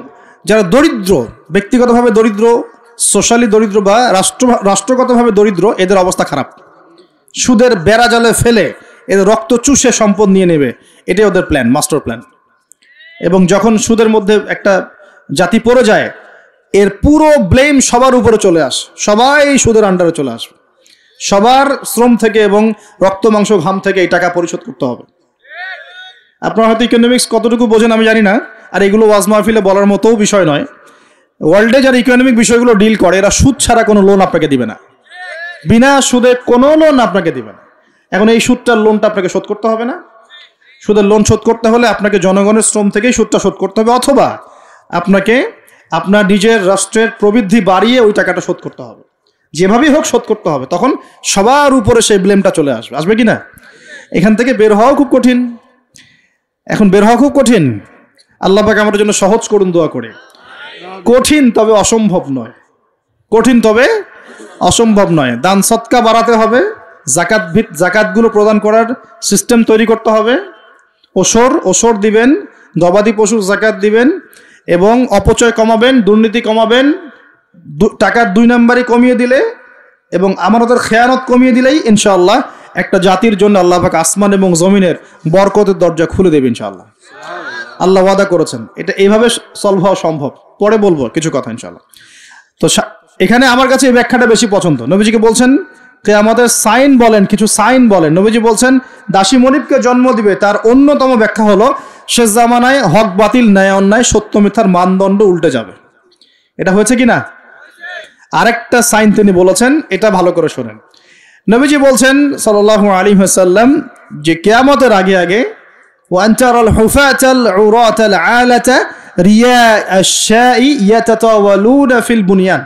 যারা দরিদ্র, ব্যক্তিগতভাবে দরিদ্র, সোশ্যালি দরিদ্র বা রাষ্ট্রগতভাবে দরিদ্র, এদের অবস্থা খারাপ। সুদের বেড়া জালে ফেলে এদের রক্ত চুষে সম্পদ নিয়ে নেবে, এটাই ওদের প্ল্যান, মাস্টার প্ল্যান। এবং যখন সুদের মধ্যে একটা জাতি পড়ে যায়, এর পুরো ব্লেম সবার উপরে চলে আসে, সবাই সুদের আন্ডারে চলে আসবে। সবার শ্রম থেকে এবং রক্ত মাংস ঘাম থেকে এই টাকা পরিশোধ করতে হবে। আপনারা হয়তো ইকোনমিক্স কতটুকু বোঝেন আমি জানি না, আর এগুলো ওয়াজ মাহফিলে বলার মতোও বিষয় নয়। ওয়ার্ল্ডে যারা ইকোনমিক বিষয়গুলো ডিল করে, এরা সুদ ছাড়া কোনো লোন আপনাকে দিবে না, বিনা সুদে কোনো লোন আপনাকে দিবে না। এখন এই সুদটার লোনটা আপনাকে শোধ করতে হবে না? সুদের লোন শোধ করতে হলে আপনাকে জনগণের শ্রম থেকেই সুদটা শোধ করতে হবে, অথবা আপনাকে আপনার নিজের রাষ্ট্রের প্রবৃদ্ধি বাড়িয়ে ওই টাকাটা শোধ করতে হবে। যেভাবেই হোক শোধ করতে হবে। তখন সবার উপরে সেই ব্লেমটা চলে আসবে, আসবে কি না? এখান থেকে বের হওয়াও খুব কঠিন। এখন বের হওয়া খুব কঠিন। আল্লাহ পাক আমাদের জন্য সহজ করুন, দোয়া করে। কঠিন তবে অসম্ভব নয়, কঠিন তবে অসম্ভব নয়। দান সৎকা বাড়াতে হবে, জাকাতগুলো প্রদান করার সিস্টেম তৈরি করতে হবে। ওসর দিবেন, গবাদি পশুর জাকাত দিবেন, এবং অপচয় কমাবেন, দুর্নীতি কমাবেন। টাকার 2 নাম্বারই কমিয়ে দিলে এবং আমানতের খেয়ানত কমিয়ে দিলেই ইনশাআল্লাহ একটা জাতির জন্য আল্লাহ পাক আসমান এবং জমিনের বরকতের দরজা খুলে দেবে ইনশাআল্লাহ। আল্লাহ ওয়াদা করেছেন। এটা এইভাবে সলভ হওয়া সম্ভব। পরে বলবো কিছু কথা ইনশাআল্লাহ। তো এখানে আমার কাছে এই ব্যাখ্যাটা বেশি পছন্দ। নবীজিকে বলছেন কিয়ামতের সাইন বলেন, কিছু সাইন বলেন। নবীজি বলছেন দাসী মনিবকে জন্ম দিবে, তার অন্যতম ব্যাখ্যা হলো শেষ জামানায় হক বাতিল, ন্যায় অন্যায়, সত্য মিথ্যার মানদণ্ড উল্টে যাবে। এটা হয়েছে কি না? আরেকটা সাইন তিনি বলেছেন, এটা ভালো করে শোনেন। নবীজি বলছেন সাল্লাল্লাহু আলাইহি ওয়াসাল্লাম যে কিয়ামতের আগে আগে ওয়ান্তারাল হুফাতাল উরাতাল আলাতা রিয়া আশ-শাই ইয়াতাতাওয়ালুনা ফিল বুনিয়ান।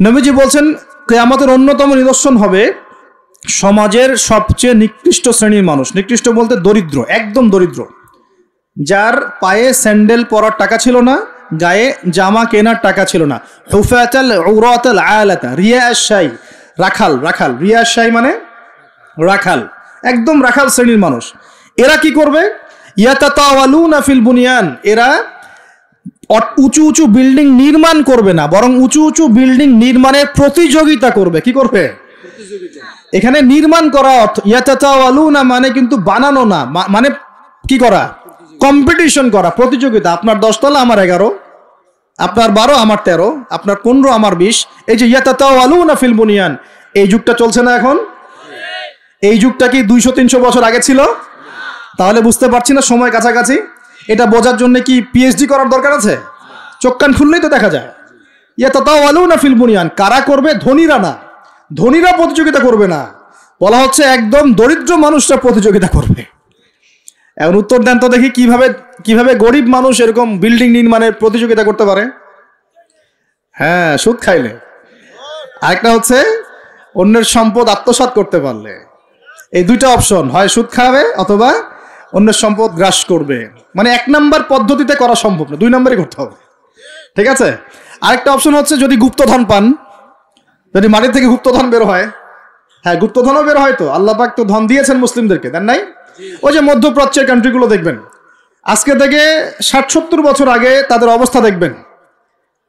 নবীজি বলছেন কিয়ামতের অন্যতম নিদর্শন হবে সমাজের সবচেয়ে নিকৃষ্ট শ্রেণীর মানুষ। নিকৃষ্ট বলতে দরিদ্র, একদম দরিদ্র, যার পায়ে স্যান্ডেল পরার টাকা ছিল না, গায়ে জামা কেনার টাকা ছিল না। হুফাতাল উরাতাল আলাতা রিয়া আশ-শাই, রাখাল, রাখাল, রিয়া আশ-শাই মানে রাখাল, একদম রাখাল শ্রেণীর মানুষ। এরা কি করবে? ইয়াতাতাওয়ালুনা ফিল বুনিয়ান, এরা উঁচু উঁচু বিল্ডিং নির্মাণ করবে না, বরং উঁচু উঁচু বিল্ডিং নির্মাণের প্রতিযোগিতা করবে। কি করবে? এখানে নির্মাণ করা অর্থ, ইয়াতাতাওয়ালুনা মানে কিন্তু বানানো না, মানে কি করা? কম্পিটিশন করা, প্রতিযোগিতা। আপনার 10 তলা, আমার 11, আপনার 12, আমার 13, আপনার 15, আমার 20। এই যে ইয়াতাতাওয়ালুনা ফিল বুনিয়ান, এই যুগটা চলছে না এখন? এই যুগটা কি 200-300 বছর আগে ছিল? তাহলে বুঝতে পারছি না সময় কাছাকাছি। এটা বোঝার জন্য কি পিএইচডি করার দরকার আছে? চোখ কান খুললেই তো দেখা যায়। ইয়াতাতাওয়ালুনা ফিল বুনিয়ান, কারা করবে? ধনীরা না, ধনীরা প্রতিযোগিতা করবে না, বলা হচ্ছে একদম দরিদ্র মানুষরা প্রতিযোগিতা করবে। এখন উত্তর দেন তো দেখি, কিভাবে গরিব মানুষ এরকম বিল্ডিং নির্মাণের প্রতিযোগিতা করতে পারে? হ্যাঁ, সুদ খাইলে। আরেকটা হচ্ছে অন্যের সম্পদ আত্মসাৎ করতে পারলে। এই দুইটা অপশন, হয় সুদ খাবে অথবা অন্যের সম্পদ গ্রাস করবে। মানে 1 নাম্বার পদ্ধতিতে করা সম্ভব না, 2 নাম্বারই করতে হবে। ঠিক আছে? আরেকটা অপশন হচ্ছে যদি গুপ্তধন পান, যদি মাটি থেকে গুপ্তধন বের হয়। হ্যাঁ, গুপ্তধনও বের হয় তো, আল্লাহ পাক তো ধন দিয়েছেন মুসলিমদেরকে, দেন নাই? ওই যে মধ্যপ্রাচ্যের কান্ট্রিগুলো দেখবেন, আজকে থেকে 60-70 বছর আগে তাদের অবস্থা দেখবেন,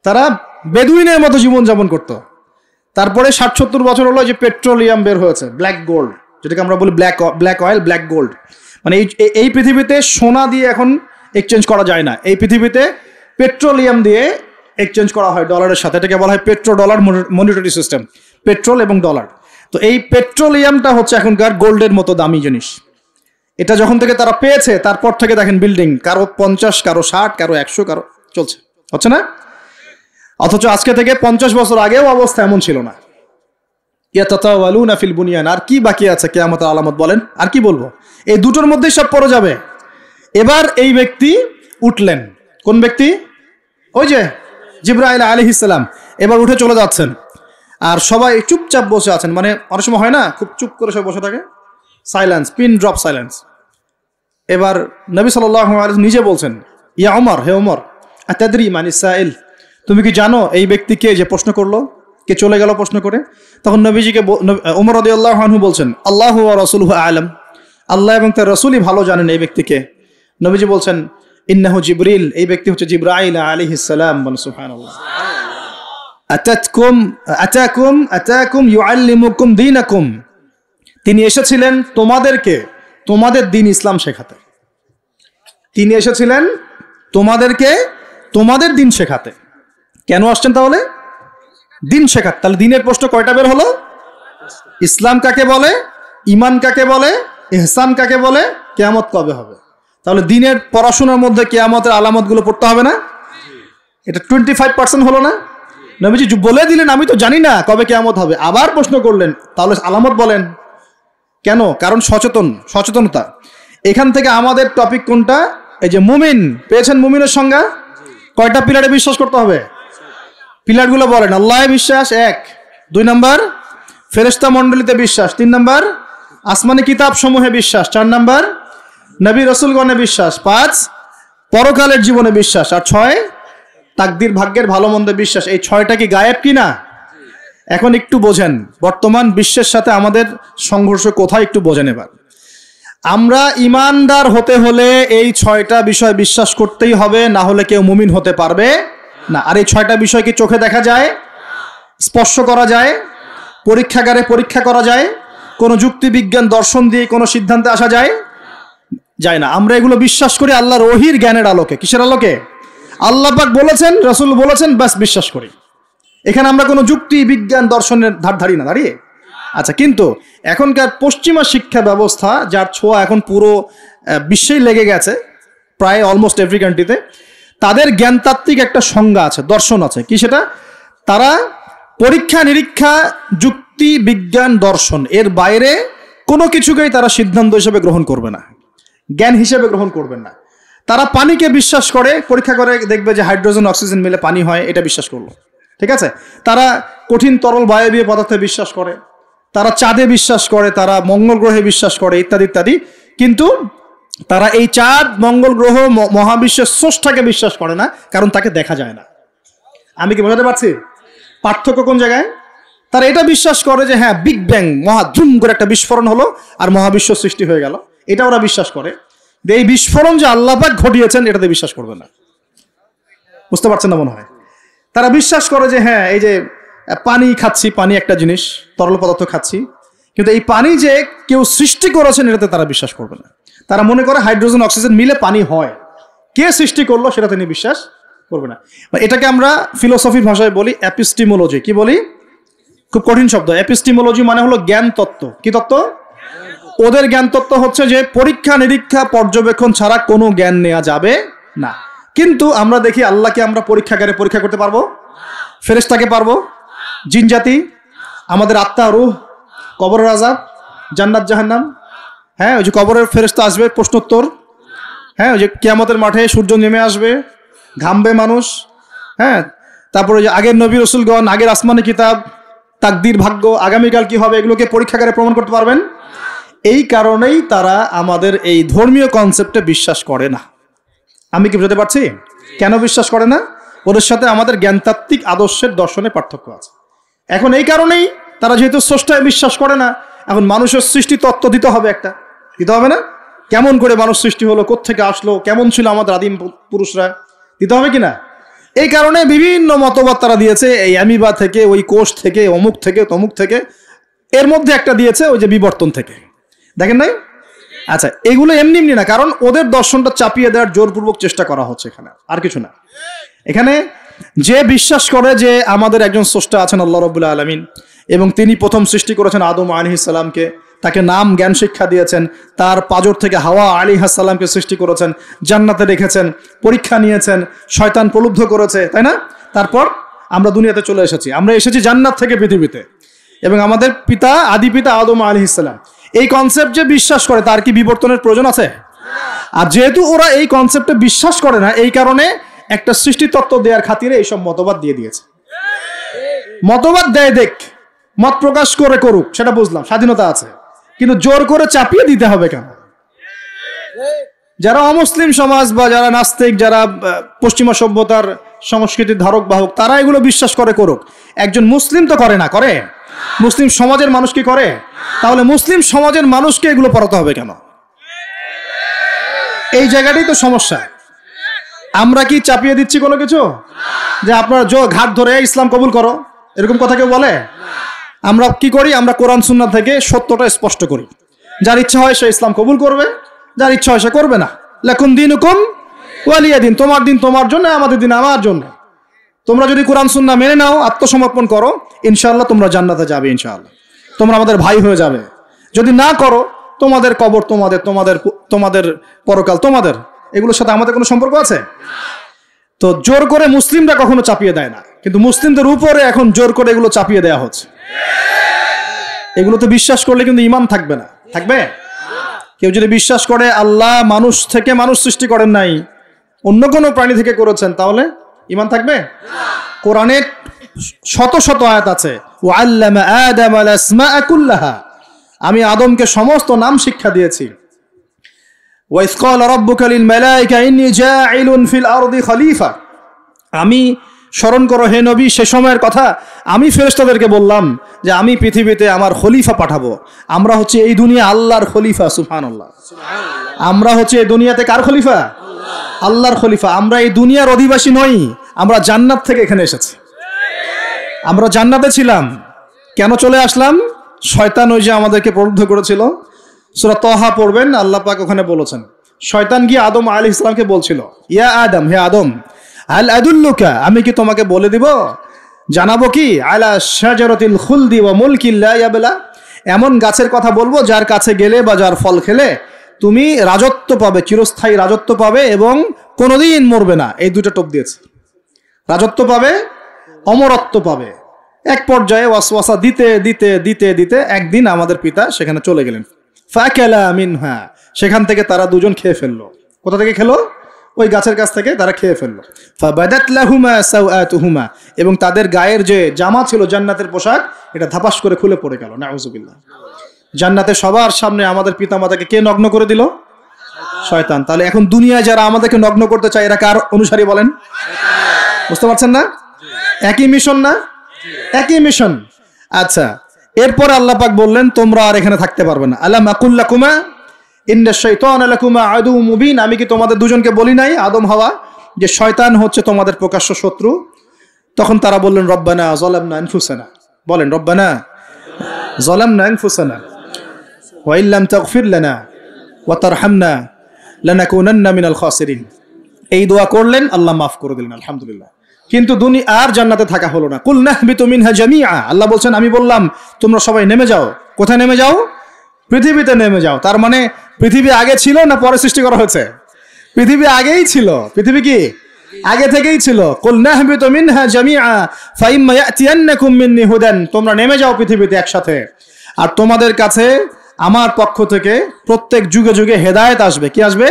তারা বেদুইনের মতো জীবনযাপন করত। তারপরে 60-70 বছর হলো যে পেট্রোলিয়াম বের হয়েছে, ব্ল্যাক গোল্ড, যেটাকে আমরা বলি ব্ল্যাক অয়েল, ব্ল্যাক গোল্ড। মানে এই পৃথিবীতে সোনা দিয়ে এখন এক্সচেঞ্জ করা যায় না, এই পৃথিবীতে পেট্রোলিয়াম দিয়ে এক্সচেঞ্জ করা হয় ডলারের সাথে। এটাকে বলা হয় petro dollar monetary system, petrol এবং ডলার। তো এই পেট্রোলিয়ামটা হচ্ছে এখনকার গোল্ডের মতো দামি জিনিস। এটা যখন থেকে তারা পেয়েছে, তারপর থেকে দেখেন বিল্ডিং, কারো 50, কারো 60, কারো 100, কারো চলছে, হচ্ছে না? অথচ আজকে থেকে 50 বছর আগেও অবস্থা এমন ছিল না। ইয়াতাতাওয়ালুনা ফিল বুনিয়ান, আর কি বাকি আছে কিয়ামতের আলামত বলেন? আর কি বলবো? এই দুটোর মধ্যেই সব পড়ে যাবে। এবার এই ব্যক্তি উঠলেন, কোন ব্যক্তি? ওই যে জিবরাইল আলাইহিস সালাম এবার উঠে চলে যাচ্ছেন, আর সবাই চুপচাপ বসে আছেন। মানে অনেক সময় হয় না, খুব চুপ করে সব বসে থাকে, সাইলেন্স, পিন ড্রপ সাইলেন্স। এবার নবী সাল্লাল্লাহু আলাইহি ওয়াসাল্লাম নিজে বলছেন ইয়া ওমর, হে ওমর, আতাদরি মান ইসাইল, তুমি কি জানো এই ব্যক্তিকে যে প্রশ্ন করলো, কে চলে গেল প্রশ্ন করে? তখন নবীজিকে ওমর রাদিয়াল্লাহু আনহু বলছেন, আল্লাহু ওয়া রাসূলুহু আ'লাম, আল্লাহ এবং তার রাসূলই ভালো জানেন এই ব্যক্তিকে। নবীজি বলছেন, ইন্নাহু জিবরিল, এই ব্যক্তি হচ্ছে জিবরাইল আলাইহিস সালাম। সুবহানাল্লাহ। আতাকুম ইউআল্লিমুকুম দীনাকুম, তিনি এসেছিলেন তোমাদেরকে তোমাদের দ্বীন ইসলাম শেখাতে। তিনি এসেছিলেন তোমাদেরকে তোমাদের দ্বীন শেখাতে। কেন আসছেন তাহলে? দ্বীন শেখাতে। তাহলে দ্বীনের প্রশ্ন কয়টা বের হলো? ইসলাম কাকে বলে, ঈমান কাকে বলে, ইহসান কাকে বলে, কিয়ামত কবে হবে। তাহলে দ্বীনের পড়াশোনার মধ্যে কিয়ামতের আলামতগুলো পড়তে হবে না? এটা 25% হলো না? নবীজি বলে দিলেন আমি তো জানি না কবে কিয়ামত হবে, আবার প্রশ্ন করলেন তাহলে আলামত বলেন। কেন? কারণ সচেতনতা। এখান থেকে আমাদের টপিক কোনটা? এই যে মুমিন পেয়েছেন, মুমিনের সংজ্ঞা কয়টা পিলারে বিশ্বাস করতে হবে? পিলারগুলো বলেন। আল্লাহে বিশ্বাস 1, 2 নাম্বার ফেরেশতা মণ্ডলীতে বিশ্বাস, 3 নাম্বার আসমানি কিতাব সমূহে বিশ্বাস, 4 নাম্বার নবী রাসূলগণে বিশ্বাস, 5 পরকালের জীবনে বিশ্বাস, আর 6 তাকদীর ভাগ্যের ভালো মন্দে বিশ্বাস। এই 6টা কি গায়েব কিনা? এখন একটু বোঝেন বর্তমান বিশ্বের সাথে আমাদের সংঘর্ষ কোথায়, একটু বোঝেন এবার। আমরা ইমানদার হতে হলে এই 6টা বিষয় বিশ্বাস করতেই হবে, না হলে কেউ মুমিন হতে পারবে না। আর এই 6টা বিষয় কি চোখে দেখা যায়, স্পর্শ করা যায়, পরীক্ষাগারে পরীক্ষা করা যায়, কোনো যুক্তি বিজ্ঞান দর্শন দিয়ে কোনো সিদ্ধান্তে আসা যায় না। আমরা এগুলো বিশ্বাস করি আল্লাহর ওহীর জ্ঞানের আলোকে। কিসের আলোকে? আল্লাহ পাক বলেছেন, রাসূল বলেছেন, বাস বিশ্বাস করি। এখানে আমরা কোনো যুক্তি বিজ্ঞান দর্শনের ধার ধারি না দাঁড়িয়ে। আচ্ছা, কিন্তু এখনকার পশ্চিমা শিক্ষা ব্যবস্থা, যার ছোঁয়া এখন পুরো বিশ্বেই লেগে গেছে, প্রায় অলমোস্ট এভরি কান্ট্রিতে, তাদের জ্ঞানতাত্ত্বিক একটা সংজ্ঞা আছে, দর্শন আছে। কি সেটা? তারা পরীক্ষা নিরীক্ষা, যুক্তি বিজ্ঞান দর্শন এর বাইরে কোনো কিছুকেই তারা সিদ্ধান্ত হিসেবে গ্রহণ করবে না, জ্ঞান হিসেবে গ্রহণ করবেন না। তারা পানিকে বিশ্বাস করে, পরীক্ষা করে দেখবে যে হাইড্রোজেন অক্সিজেন মিলে পানি হয়, এটা বিশ্বাস করলো, ঠিক আছে। তারা কঠিন তরল বায়বীয় পদার্থে বিশ্বাস করে, তারা চাঁদে বিশ্বাস করে, তারা মঙ্গল গ্রহে বিশ্বাস করে, ইত্যাদি ইত্যাদি। কিন্তু তারা এই চাঁদ, মঙ্গল গ্রহ, মহাবিশ্বের স্রষ্টাকে বিশ্বাস করে না, কারণ তাকে দেখা যায় না। আমি কি বোঝাতে পারছি পার্থক্য কোন জায়গায়? তারা এটা বিশ্বাস করে যে হ্যাঁ, বিগ ব্যাং, মহাধুম করে একটা বিস্ফোরণ হলো আর মহাবিশ্ব সৃষ্টি হয়ে গেল, এটা ওরা বিশ্বাস করে। এই বিস্ফোরণ যে আল্লাহ পাক ঘটিয়েছেন এটাতে বিশ্বাস করবে না। বুঝতে পারছেন না মনে হয়? তারা বিশ্বাস করে যে হ্যাঁ, এই যে পানি খাচ্ছি, পানি একটা জিনিস, তরল পদার্থ খাচ্ছি, কিন্তু এই পানি যে কেউ সৃষ্টি করেছেন এটাতে তারা বিশ্বাস করবে না। তারা মনে করে হাইড্রোজেন অক্সিজেন মিলে পানি হয়, কে সৃষ্টি করলো সেটা তিনি বিশ্বাস করবে না। এটাকে আমরা ফিলোসফির ভাষায় বলি এপিস্টিমোলজি। কি বলি? খুব কঠিন শব্দ। এপিস্টিমোলজি মানে হলো জ্ঞান তত্ত্ব। কি তত্ত্ব? ওদের জ্ঞান তত্ত্ব হচ্ছে যে পরীক্ষা নিরীক্ষা পর্যবেক্ষণ ছাড়া কোনো জ্ঞান নেওয়া যাবে না। কিন্তু আমরা দেখি আল্লাহকে আমরা পরীক্ষাগারে পরীক্ষা করতে পারবো? ফেরেশতাকে পারবো? জিন জাতি, আমাদের আত্মা, রূহ, কবরের আযাব, জান্নাত জাহান্নাম, হ্যাঁ ওই যে কবরের ফেরেশতা আসবে, প্রশ্নোত্তর, হ্যাঁ ওই যে কিয়ামতের মাঠে সূর্য নেমে আসবে, ঘামবে মানুষ, হ্যাঁ তারপরে যে আগের নবী রাসূলগণ, আগের আসমানি কিতাব, তাকদীর ভাগ্য, আগামীকাল কি হবে, এগুলোকে পরীক্ষাগারে প্রমাণ করতে পারবেন। এই কারণেই তারা আমাদের এই ধর্মীয় কনসেপ্টে বিশ্বাস করে না। আমি কি বুঝতে পারছি কেন বিশ্বাস করে না? ওদের সাথে আমাদের জ্ঞানতাত্ত্বিক আদর্শের দর্শনে পার্থক্য আছে। এখন এই কারণেই তারা যেহেতু স্রষ্টায় বিশ্বাস করে না, এখন মানুষের সৃষ্টি তত্ত্ব দিতে হবে, একটা দিতে হবে না? কেমন করে মানুষ সৃষ্টি হলো, কোত্থেকে আসলো, কেমন ছিল আমাদের আদিম পুরুষরা, দিতে হবে কিনা? এই কারণে বিভিন্ন মতবাদ তারা দিয়েছে, এই অ্যামিবা থেকে, ওই কোষ থেকে, অমুক থেকে, তমুক থেকে, এর মধ্যে একটা দিয়েছে ওই যে বিবর্তন থেকে। দেখেন নাই? আচ্ছা, এগুলো এমনি এমনি না, কারণ ওদের দর্শনটা চাপিয়ে দেওয়ার জোরপূর্বক চেষ্টা করা হচ্ছে এখানে, আর কিছু না। এখানে যে বিশ্বাস করে যে আমাদের একজন স্রষ্টা আছেন আল্লাহ রাব্বুল আলামিন, এবং তিনি প্রথম সৃষ্টি করেছেন আদম আলাইহিস সালামকে, তাকে নাম জ্ঞান শিক্ষা দিয়েছেন, তার পাজর থেকে হাওয়া আলাইহিস সালামকে সৃষ্টি করেছেন, জান্নাতে রেখেছেন, পরীক্ষা নিয়েছেন, শয়তান প্রলুব্ধ করেছে, তাই না? তারপর আমরা দুনিয়াতে চলে এসেছি, আমরা এসেছি জান্নাত থেকে পৃথিবীতে, এবং আমাদের পিতা, আদি পিতা আদম আলাইহিস সালাম এই কনসেপ্ট যে বিশ্বাস করে, তার কি বিবর্তনের প্রয়োজন আছে? আর যেহেতু ওরা এই কনসেপ্টে বিশ্বাস করে না, এই কারণে একটা সৃষ্টি তত্ত্ব দেওয়ার খাতিরে এইসব মতবাদ দিয়ে দিয়েছে। মতবাদ দেয়, দেখ, মত প্রকাশ করে করুক, সেটা বুঝলাম, স্বাধীনতা আছে, কিন্তু জোর করে চাপিয়ে দিতে হবে কেন? যারা অমুসলিম সমাজ বা যারা নাস্তিক, যারা পশ্চিমা সভ্যতার সংস্কৃতির ধারক বাহক, তারা এগুলো বিশ্বাস করে করুক। একজন মুসলিম তো করে না, করে? মুসলিম সমাজের মানুষ কি করে? তাহলে মুসলিম সমাজের মানুষকে এগুলো পড়াতে হবে কেন? এই জায়গাটাই তো সমস্যা। আমরা কি চাপিয়ে দিচ্ছি কোনো কিছু? যে আপনার ঘাট ধরে ইসলাম কবুল করো, এরকম কথা কেউ বলে? আমরা কি করি? আমরা কোরআন সুন্নাহ থেকে সত্যটা স্পষ্ট করি। যার ইচ্ছা হয় সে ইসলাম কবুল করবে, যার ইচ্ছা হয় সে করবে না। লাকুম দীনুকুম ওয়ালিয়া দিন, তোমার দিন তোমার জন্য, আমাদের দিন আমার জন্য। তোমরা যদি কোরআন সুন্নাহ মেনে নাও, আত্মসমর্পণ করো, ইনশাআল্লাহ তোমরা জান্নাতে যাবে, ইনশাআল্লাহ তোমরা আমাদের ভাই হয়ে যাবে। যদি না করো, তোমাদের কবর তোমাদের, তোমাদের তোমাদের পরকাল তোমাদের, এগুলোর সাথে আমাদের কোনো সম্পর্ক আছে? তো জোর করে মুসলিমরা কখনো চাপিয়ে দেয় না, কিন্তু মুসলিমদের উপরে এখন জোর করে এগুলো চাপিয়ে দেওয়া হচ্ছে। এগুলো তো বিশ্বাস করলে কিন্তু ঈমান থাকবে না, থাকবে? কেউ যদি বিশ্বাস করে আল্লাহ মানুষ থেকে মানুষ সৃষ্টি করেন নাই, অন্য কোনো প্রাণী থেকে করেছেন, তাহলে ঈমান থাকবে? কোরআনে শত শত আয়াত আছে, ওয়াল্লামা আদামাল আসমাআ কুল্লাহা, আমি আদমকে সমস্ত নাম শিক্ষা দিয়েছি। ওয়াইজ ক্বালা রাব্বুকা লিল মালায়েকা ইন্নী জাঈলুন ফিল আরদি খলিফা, আমি স্মরণ করো হে নবী সে সময়ের কথা, আমি ফেরেশতাদেরকে বললাম যে আমি পৃথিবীতে আমার খলিফা পাঠাবো। আমরা হচ্ছে এই দুনিয়া আল্লাহর খলিফা, সুবহানাল্লাহ। আমরা হচ্ছে এই দুনিয়াতে কার খলিফা? আল্লাহর খলিফা। আমরা এই দুনিয়ার অধিবাসী নই, আমরা জান্নাত থেকে এখানে এসেছি। আমরা জান্নাতে ছিলাম, কেন চলে আসলাম? শয়তান ওই যে আমাদেরকে প্রলুব্ধ করেছিল। সূরা তাহা পড়বেন, আল্লাহ পাক ওখানে বলেছেন, শয়তান গিয়ে আদম আলাইহিস সালামকে বলছিল, ইয়া আদম, হে আদম, আল আদুল্লুকা, আমি কি তোমাকে বলে দিব, জানাবো কি, আলা শাজারাতিল খুলদি ওয়া মুলকিন লা ইয়াবলা, এমন গাছের কথা বলবো যার কাছে গেলে বা যার ফল খেলে তুমি রাজত্ব পাবে, চিরস্থায়ী রাজত্ব পাবে এবং কোনোদিন মরবে না। এই দুটো টোপ দিয়েছে, রাজত্ব পাবে, অমরত্ব পাবে। এক পর্যায়ে ওয়াসওয়াসা দিতে দিতে দিতে দিতে একদিন আমাদের পিতা সেখানে চলে গেলেন। ফাকালা মিনহা, সেখান থেকে তারা দুজন খেয়ে ফেললো। কোথা থেকে খেলো? ওই গাছের কাছ থেকে তারা খেয়ে ফেললো। ফাবাদাত লাহুমা সাওআতুহুমা, এবং তাদের গায়ের যে জামা ছিল জান্নাতের পোশাক, এটা ধাপাস করে খুলে পড়ে গেল। নাউযুবিল্লাহ। জান্নাতে সবার সামনে আমাদের পিতামাতাকে কে নগ্ন করে দিল? শয়তান। তাহলে এখন দুনিয়ায় যারা আমাদেরকে নগ্ন করতে চায়, এরা কার অনুসারী বলেন? বুঝতে পারছেন না? একই মিশন না? একই মিশন। আচ্ছা, এরপর আল্লাহ পাক বললেন তোমরা আর এখানে থাকতে পারবে না। আলাম আকুল লাকুমা ইন্না শাইতানা লাকুমা আদুউম মুবিন, আমি কি তোমাদের দুজনকে বলি নাই, আদম হাওয়া, যে শয়তান হচ্ছে তোমাদের প্রকাশ্য শত্রু? তখন তারা বললেন রব্বানা যালামনা আনফুসানা, বলেন রব্বানা যালামনা আনফুসানা ওয়া ইল্লাম তাগফির লানা ওয়া তারহামনা লানাকুনান্না মিনাল খাসিরিন। এই দোয়া করলেন, আল্লাহ মাফ করে দিলেন, আলহামদুলিল্লাহ। কিন্তু দুনিয়া আর জান্নাতে থাকা হলো না। কুল নাহবিতু মিনহা জামিআ, আল্লাহ বলছেন আমি বললাম তোমরা সবাই নেমে যাও। কোথায় নেমে যাও? পৃথিবীতে নেমে যাও। তার মানে পৃথিবী আগে ছিল না পরে সৃষ্টি করা হয়েছে? পৃথিবী আগেই ছিল। পৃথিবী কি আগে থেকেই ছিল? কুল নাহবিতু মিনহা জামিআ ফাইম্মা ইয়াতিয়ান্নাকুম মিন্নি হুদান, তোমরা নেমে যাও পৃথিবীতে একসাথে, আর তোমাদের কাছে আমার পক্ষ থেকে প্রত্যেক যুগে যুগে হেদায়েত আসবে। কি আসবে?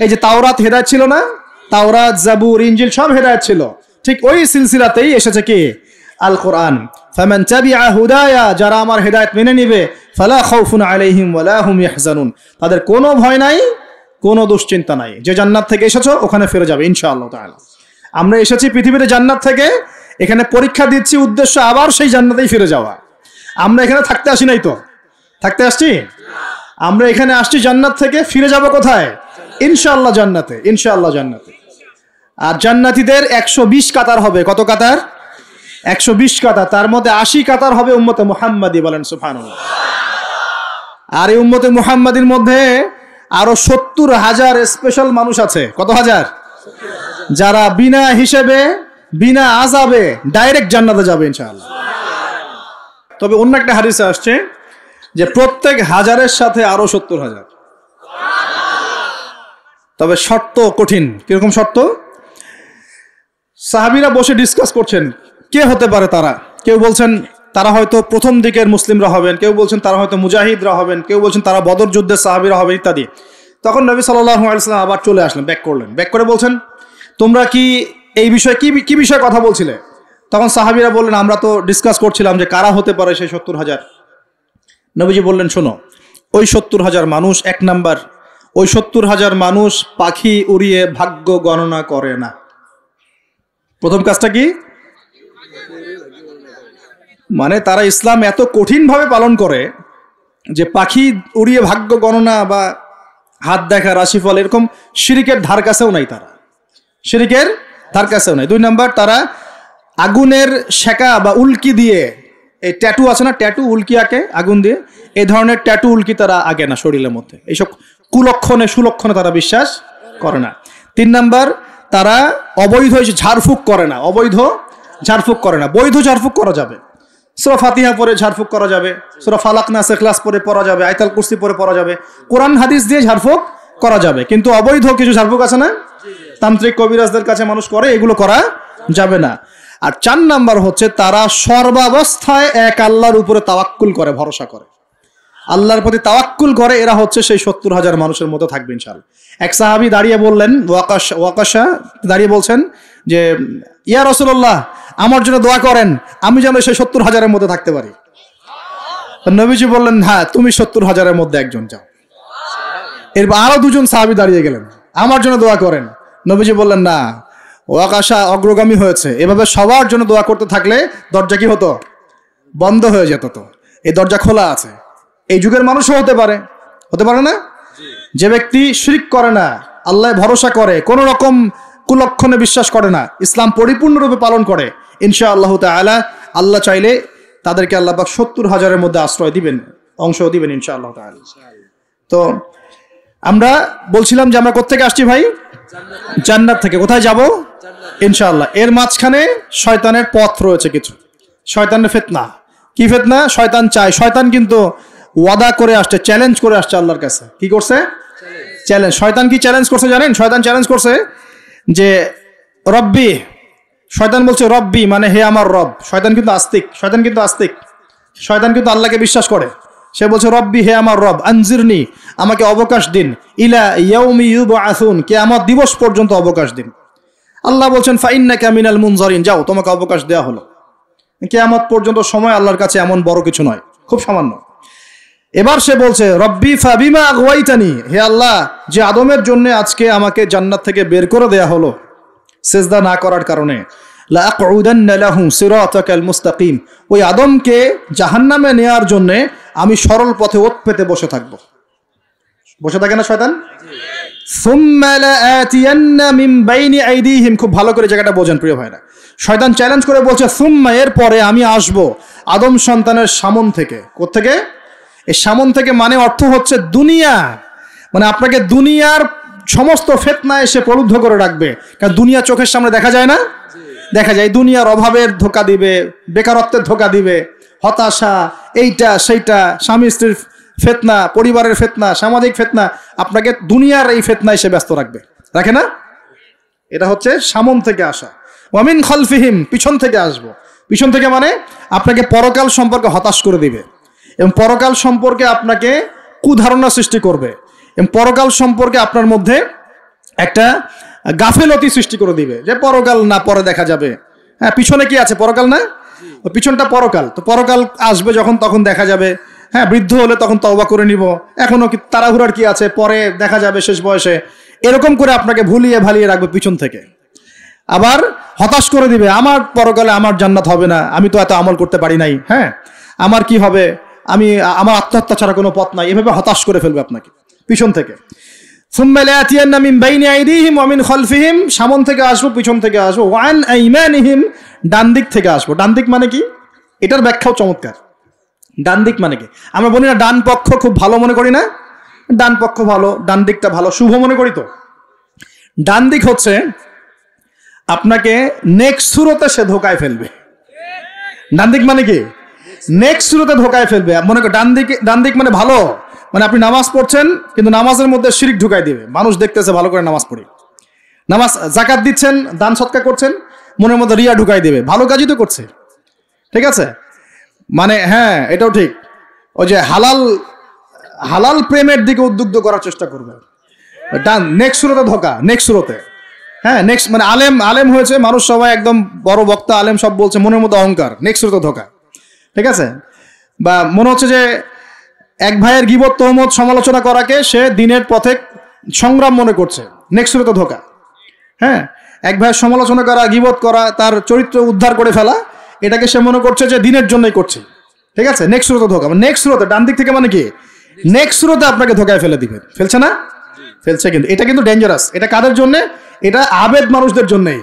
এই যে তাওরাত হেদায়েত ছিল না? তাওরাত, জাবুর, ইনজিল সব হেদায়েত ছিল। ঠিক ওই সিলসিলাতেই এসেছে কি? আল কোরআন। ফামান তাবিআ হুদায়া, যারা আমার হেদায়েত মেনে নিবে, ফালা খাউফুন আলাইহিম ওয়ালা হুম ইয়াহজানুন, তাদের কোনো ভয় নাই, কোনো দুশ্চিন্তা নাই। যে জান্নাত থেকে এসেছো ওখানে ফিরে যাবে ইনশাআল্লাহ তাআলা। আমরা এসেছি পৃথিবীতে জান্নাত থেকে, এখানে পরীক্ষা দিচ্ছি, উদ্দেশ্য আবার সেই জান্নাতেই ফিরে যাওয়া। আমরা এখানে থাকতে আসি নাই তো, থাকতে আসছি। আমরা এখানে আসছি জান্নাত থেকে, ফিরে যাব কোথায়? ইনশাআল্লাহ জান্নাতে, ইনশাআল্লাহ জান্নাতে। আর জান্নাতীদের 120 কাতার হবে। কত কাতার? 120 কাতার। তার মধ্যে 80 কাতার হবে উম্মতে মুহাম্মাদি, বলেন সুবহানাল্লাহ। আর এই উম্মতে মুহাম্মাদির মধ্যে আরো 70,000 স্পেশাল মানুষ আছে। কত হাজার? যারা বিনা হিসেবে, বিনা আযাবে ডাইরেক্ট জান্নাতে যাবে ইনশাআল্লাহ। তবে অন্য একটা হাদিসে আসছে যে প্রত্যেক হাজারের সাথে আরো 70,000। তবে শর্ত কঠিন। কিরকম শর্ত? সাহাবীরা বসে ডিসকাস করছেন কে হতে পারে তারা। কেউ বলছেন তারা হয়তো প্রথম দিকের মুসলিমরা হবেন, কেউ বলছেন তারা হয়তো মুজাহিদরা হবেন, কেউ বলছেন তারা বদর যুদ্ধের সাহাবীরা হবেন ইত্যাদি। তখন নবী সাল্লাল্লাহু আলাইহি ওয়াসাল্লাম আবার চলে আসলেন, ব্যাক করলেন। ব্যাক করে বলছেন তোমরা কি এই বিষয়ে কি বিষয়ে কথা বলছিলে? তখন সাহাবীরা বললেন আমরা তো ডিসকাস করছিলাম যে কারা হতে পারে সেই 70,000। নবীজি বললেন শোনো, ওই 70,000 মানুষ, এক নাম্বার ওই 70,000 মানুষ পাখি উড়িয়ে ভাগ্য গণনা করে না। প্রথম কাজটা কি? মানে তারা ইসলাম এত কঠিনভাবে পালন করে যে পাখি উড়িয়ে ভাগ্য গণনা বা হাত দেখা, রাশিফল, এরকম শিরিকের ধার কাছেও নাই। তারা শিরিকের ধার কাছেও নাই। 2 নাম্বার, তারা আগুনের শেখা বা উল্কি দিয়ে, এই ট্যাটু আছে না, ট্যাটু উল্কি আঁকে আগুন দিয়ে, এই ধরনের ট্যাটু উল্কি তারা আঁকে না শরীরের মধ্যে। এইসব কুলক্ষণে সুলক্ষণে তারা বিশ্বাস করে না। 3 নাম্বার, তারা অবৈধ ঝাড়ফুঁক করে না। অবৈধ ঝাড়ফুঁক করে না। বৈধ ঝাড়ফুঁক করা যাবে। সূরা ফাতিহা পড়ে ঝাড়ফুঁক করা যাবে, সূরা ফালাক নাস ইখলাস পড়ে পড়া যাবে, আয়াতুল কুরসি পড়ে পড়া যাবে, কোরআন হাদিস দিয়ে ঝাড়ফুঁক করা যাবে। কিন্তু অবৈধ কিছু ঝাড়ফুঁক আছে না, তান্ত্রিক কবিরাজদের কাছে মানুষ করে, এগুলো করা যাবে না। আর 4 নাম্বার হচ্ছে তারা সর্বাবস্থায় এক আল্লাহর উপরে তাওয়াক্কুল করে, ভরসা করে, আল্লাহর প্রতি তাওয়াক্কুল করে। এরা হচ্ছে সেই 70,000 মানুষের মধ্যে থাকবে ইনশাআল্লাহ। এক সাহাবী দাঁড়িয়ে বললেন, ওয়াকাশা দাঁড়িয়ে বলছেন যে ইয়া রাসূলুল্লাহ, আমার জন্য দোয়া করেন, আমি যেন সেই 70,000-এর মধ্যে থাকতে পারি। নবীজি বললেন, হ্যাঁ তুমি 70,000-এর মধ্যে একজন, যাও। এরপর আরো 2 জন সাহাবী দাঁড়িয়ে গেলেন, আমার জন্য দোয়া করেন। নবীজি বললেন, না, ওয়াকাশা অগ্রগামী হয়েছে। এভাবে সবার জন্য দোয়া করতে থাকলে দরজা কি হতো? বন্ধ হয়ে যেত। তো এই দরজা খোলা আছে। এই যুগের মানুষও হতে পারে না? যে ব্যক্তি শিরক করে না, আল্লাহ ভরসা করে, কোন রকম কুলক্ষণে বিশ্বাস করে না, ইসলাম পরিপূর্ণরূপে পালন করে, ইনশাআল্লাহ তাআলা আল্লাহ চাইলে তাদেরকে আল্লাহ পাক 70,000-এর মধ্যে আশ্রয় দিবেন, অংশ দিবেন ইনশাআল্লাহ তাআলা। তো আমরা বলছিলাম যে আমরা কোত্থেকে আসছি ভাই? জান্নাত থেকে। কোথায় যাব? ইনশাআল্লাহ। এর মাঝখানে শয়তানের পথ রয়েছে কিছু, শয়তানের ফিতনা। কি ফিতনা? শয়তান চায়, শয়তান কিন্তু ওয়াদা করে আসছে, চ্যালেঞ্জ করে আসছে আল্লাহর কাছে। কি করছে? চ্যালেঞ্জ। শয়তান কি চ্যালেঞ্জ করছে জানেন? শয়তান চ্যালেঞ্জ করছে যে রব্বি, শয়তান বলছে রব্বি মানে হে আমার রব। শয়তান কিন্তু আস্তিক, শয়তান কিন্তু আল্লাহকে বিশ্বাস করে। সে বলছে রব্বি, হে আমার রব, আনজিরনি, আমাকে অবকাশ দিন, ইলা ইয়াউমি ইউবআসুন, কিয়ামত দিবস পর্যন্ত অবকাশ দিন। আল্লাহ বলছেন ফাইন্নাকা মিনাল মুনজারিন, যাও, তোমাকে অবকাশ দেওয়া হলো। কিয়ামত পর্যন্ত সময় আল্লাহর কাছে এমন বড় কিছু নয়, খুব সামান্য। এবার সে বলছে রব্বি ফাবিমা আগওয়াইতানি, হে আল্লাহ, যে আদমের জন্য আজকে আমাকে জান্নাত থেকে বের করে দেয়া হলো সিজদা না করার কারণে, লা আকুদান্না লাহু সিরাতাকাল মুস্তাকিম, ওই আদমকে জাহান্নামে নেয়ার জন্য আমি সরল পথে ওত পেতে বসে থাকবো। বসে থাকে না শয়তান? সুম্মা লাআতিয়ান্না মিন বাইনি আইদিহিম, খুব ভালো করে জায়গাটা বোঝেন প্রিয় ভাইরা। শয়তান চ্যালেঞ্জ করে বলছে সুম্মা, এর পরে আমি আসব আদম সন্তানের সামন থেকে। কোত্থেকে? এই সামন থেকে মানে অর্থ হচ্ছে দুনিয়া, মানে আপনাকে দুনিয়ার সমস্ত ফিতনা এসে প্রলুব্ধ করে রাখবে। কারণ দুনিয়া চোখের সামনে দেখা যায় না, দেখা যায়। দুনিয়ার অভাবের ধোঁকা দিবে, বেকারত্বের ধোঁকা দিবে, হতাশা, এইটা সেইটা, স্বামী স্ত্রীর ফিতনা, পরিবারের ফিতনা, সামাজিক ফিতনা, আপনাকে দুনিয়ার এই ফিতনা এসে ব্যস্ত রাখবে, রাখে না? এটা হচ্ছে সামন থেকে আসা। ওয়ামিন খালফিহিম, পিছন থেকে আসবো। পিছন থেকে মানে আপনাকে পরকাল সম্পর্কে হতাশ করে দিবে, এবং পরকাল সম্পর্কে আপনাকে কুধারণা সৃষ্টি করবে, এবং পরকাল সম্পর্কে আপনার মধ্যে একটা গাফেলতি সৃষ্টি করে দিবে যে পরকাল না, পরে দেখা যাবে। হ্যাঁ, পিছনে কি আছে? পরকাল না? পিছনটা পরকাল। তো পরকাল আসবে যখন, তখন দেখা যাবে। হ্যাঁ, বৃদ্ধ হলে তখন তওবা করে নিব, এখনো কি তাড়াহুড়ার কি আছে, পরে দেখা যাবে শেষ বয়সে। এরকম করে আপনাকে ভুলিয়ে ভালিয়ে রাখবে পিছন থেকে। আবার হতাশ করে দিবে, আমার পরকালে আমার জান্নাত হবে না, আমি তো এত আমল করতে পারি নাই, হ্যাঁ, আমার কি হবে, আমার আত্মহত্যা ছাড়া কোনো পথ নাই। এভাবে হতাশ করে ফেলবে আপনাকে পিছন থেকে। সুম্মা লাআতিয়ান্না মিন বাইনি আইদিহিম ওয়া মিন খালফিহিম, সামন থেকে আসবো, পিছন থেকে আসবো, ওয়া আন আইমানিহিম, ডান দিক থেকে আসবো। ডান দিক মানে কি? এটার ব্যাখ্যাও চমৎকার। ডান দিক মানে কি? আমরা বলি না ডান পক্ষ খুব ভালো মনে করি না? ডান পক্ষ ভালো, ডান দিকটা ভালো, শুভ মনে করি। তো ডান দিক হচ্ছে আপনাকে নেক্সট সুরতে সে ধোকায় ফেলবে। ডান দিক মানে কি? নেক্সট সুরতে ধোকায় ফেলবে। মনে কর ডান দিক মানে ভালো, মানে আপনি নামাজ পড়ছেন কিন্তু নামাজের মধ্যে শিরক ঢুকাই দিবে। মানুষ দেখতেছে ভালো করে নামাজ পড়ি, নামাজ যাকাত দিচ্ছেন, দান সৎকার করছেন, মনের মধ্যে রিয়া ঢুকাই দেবে। ভালো কাজই তো করছে, ঠিক আছে? মানে হ্যাঁ, এটাও ঠিক। ওই যে হালাল প্রেমের দিকে উদ্বুদ্ধ করার চেষ্টা করবে। ডান নেক্সট সুরতে ধোকা, নেক্সট সুরতে। হ্যাঁ, নেক্সট মানে আলেম হয়েছে মানুষ, সবাই একদম বড় বক্তা আলেম সব বলছে, মনের মধ্যে অহংকার, নেক্সট সুরতে ধোকা, ঠিক আছে? বা মনে হচ্ছে যে এক ভাইয়ের গীবত তহমত সমালোচনা করাকে সে দিনের পথে সংগ্রাম মনে করছে, নেক্সট সুরতে ধোকা। হ্যাঁ, এক ভাইয়ের সমালোচনা করা, গীবত করা, তার চরিত্র উদ্ধার করে ফেলা, এটাকে সে মনে করছে যে দিনের জন্যই করছে। ঠিক আছে, নেক্সট সুরতে ধোকা, নেক্সট সুরতে ডান দিক থেকে মানে কি নেক্সট সুরতে আপনাকে ধোকায় ফেলে দিবে। ফেলছে না? ফেলছে। কিন্তু এটা কিন্তু ডেঞ্জারাস। এটা কাদের জন্য? এটা আবেদ মানুষদের জন্যই,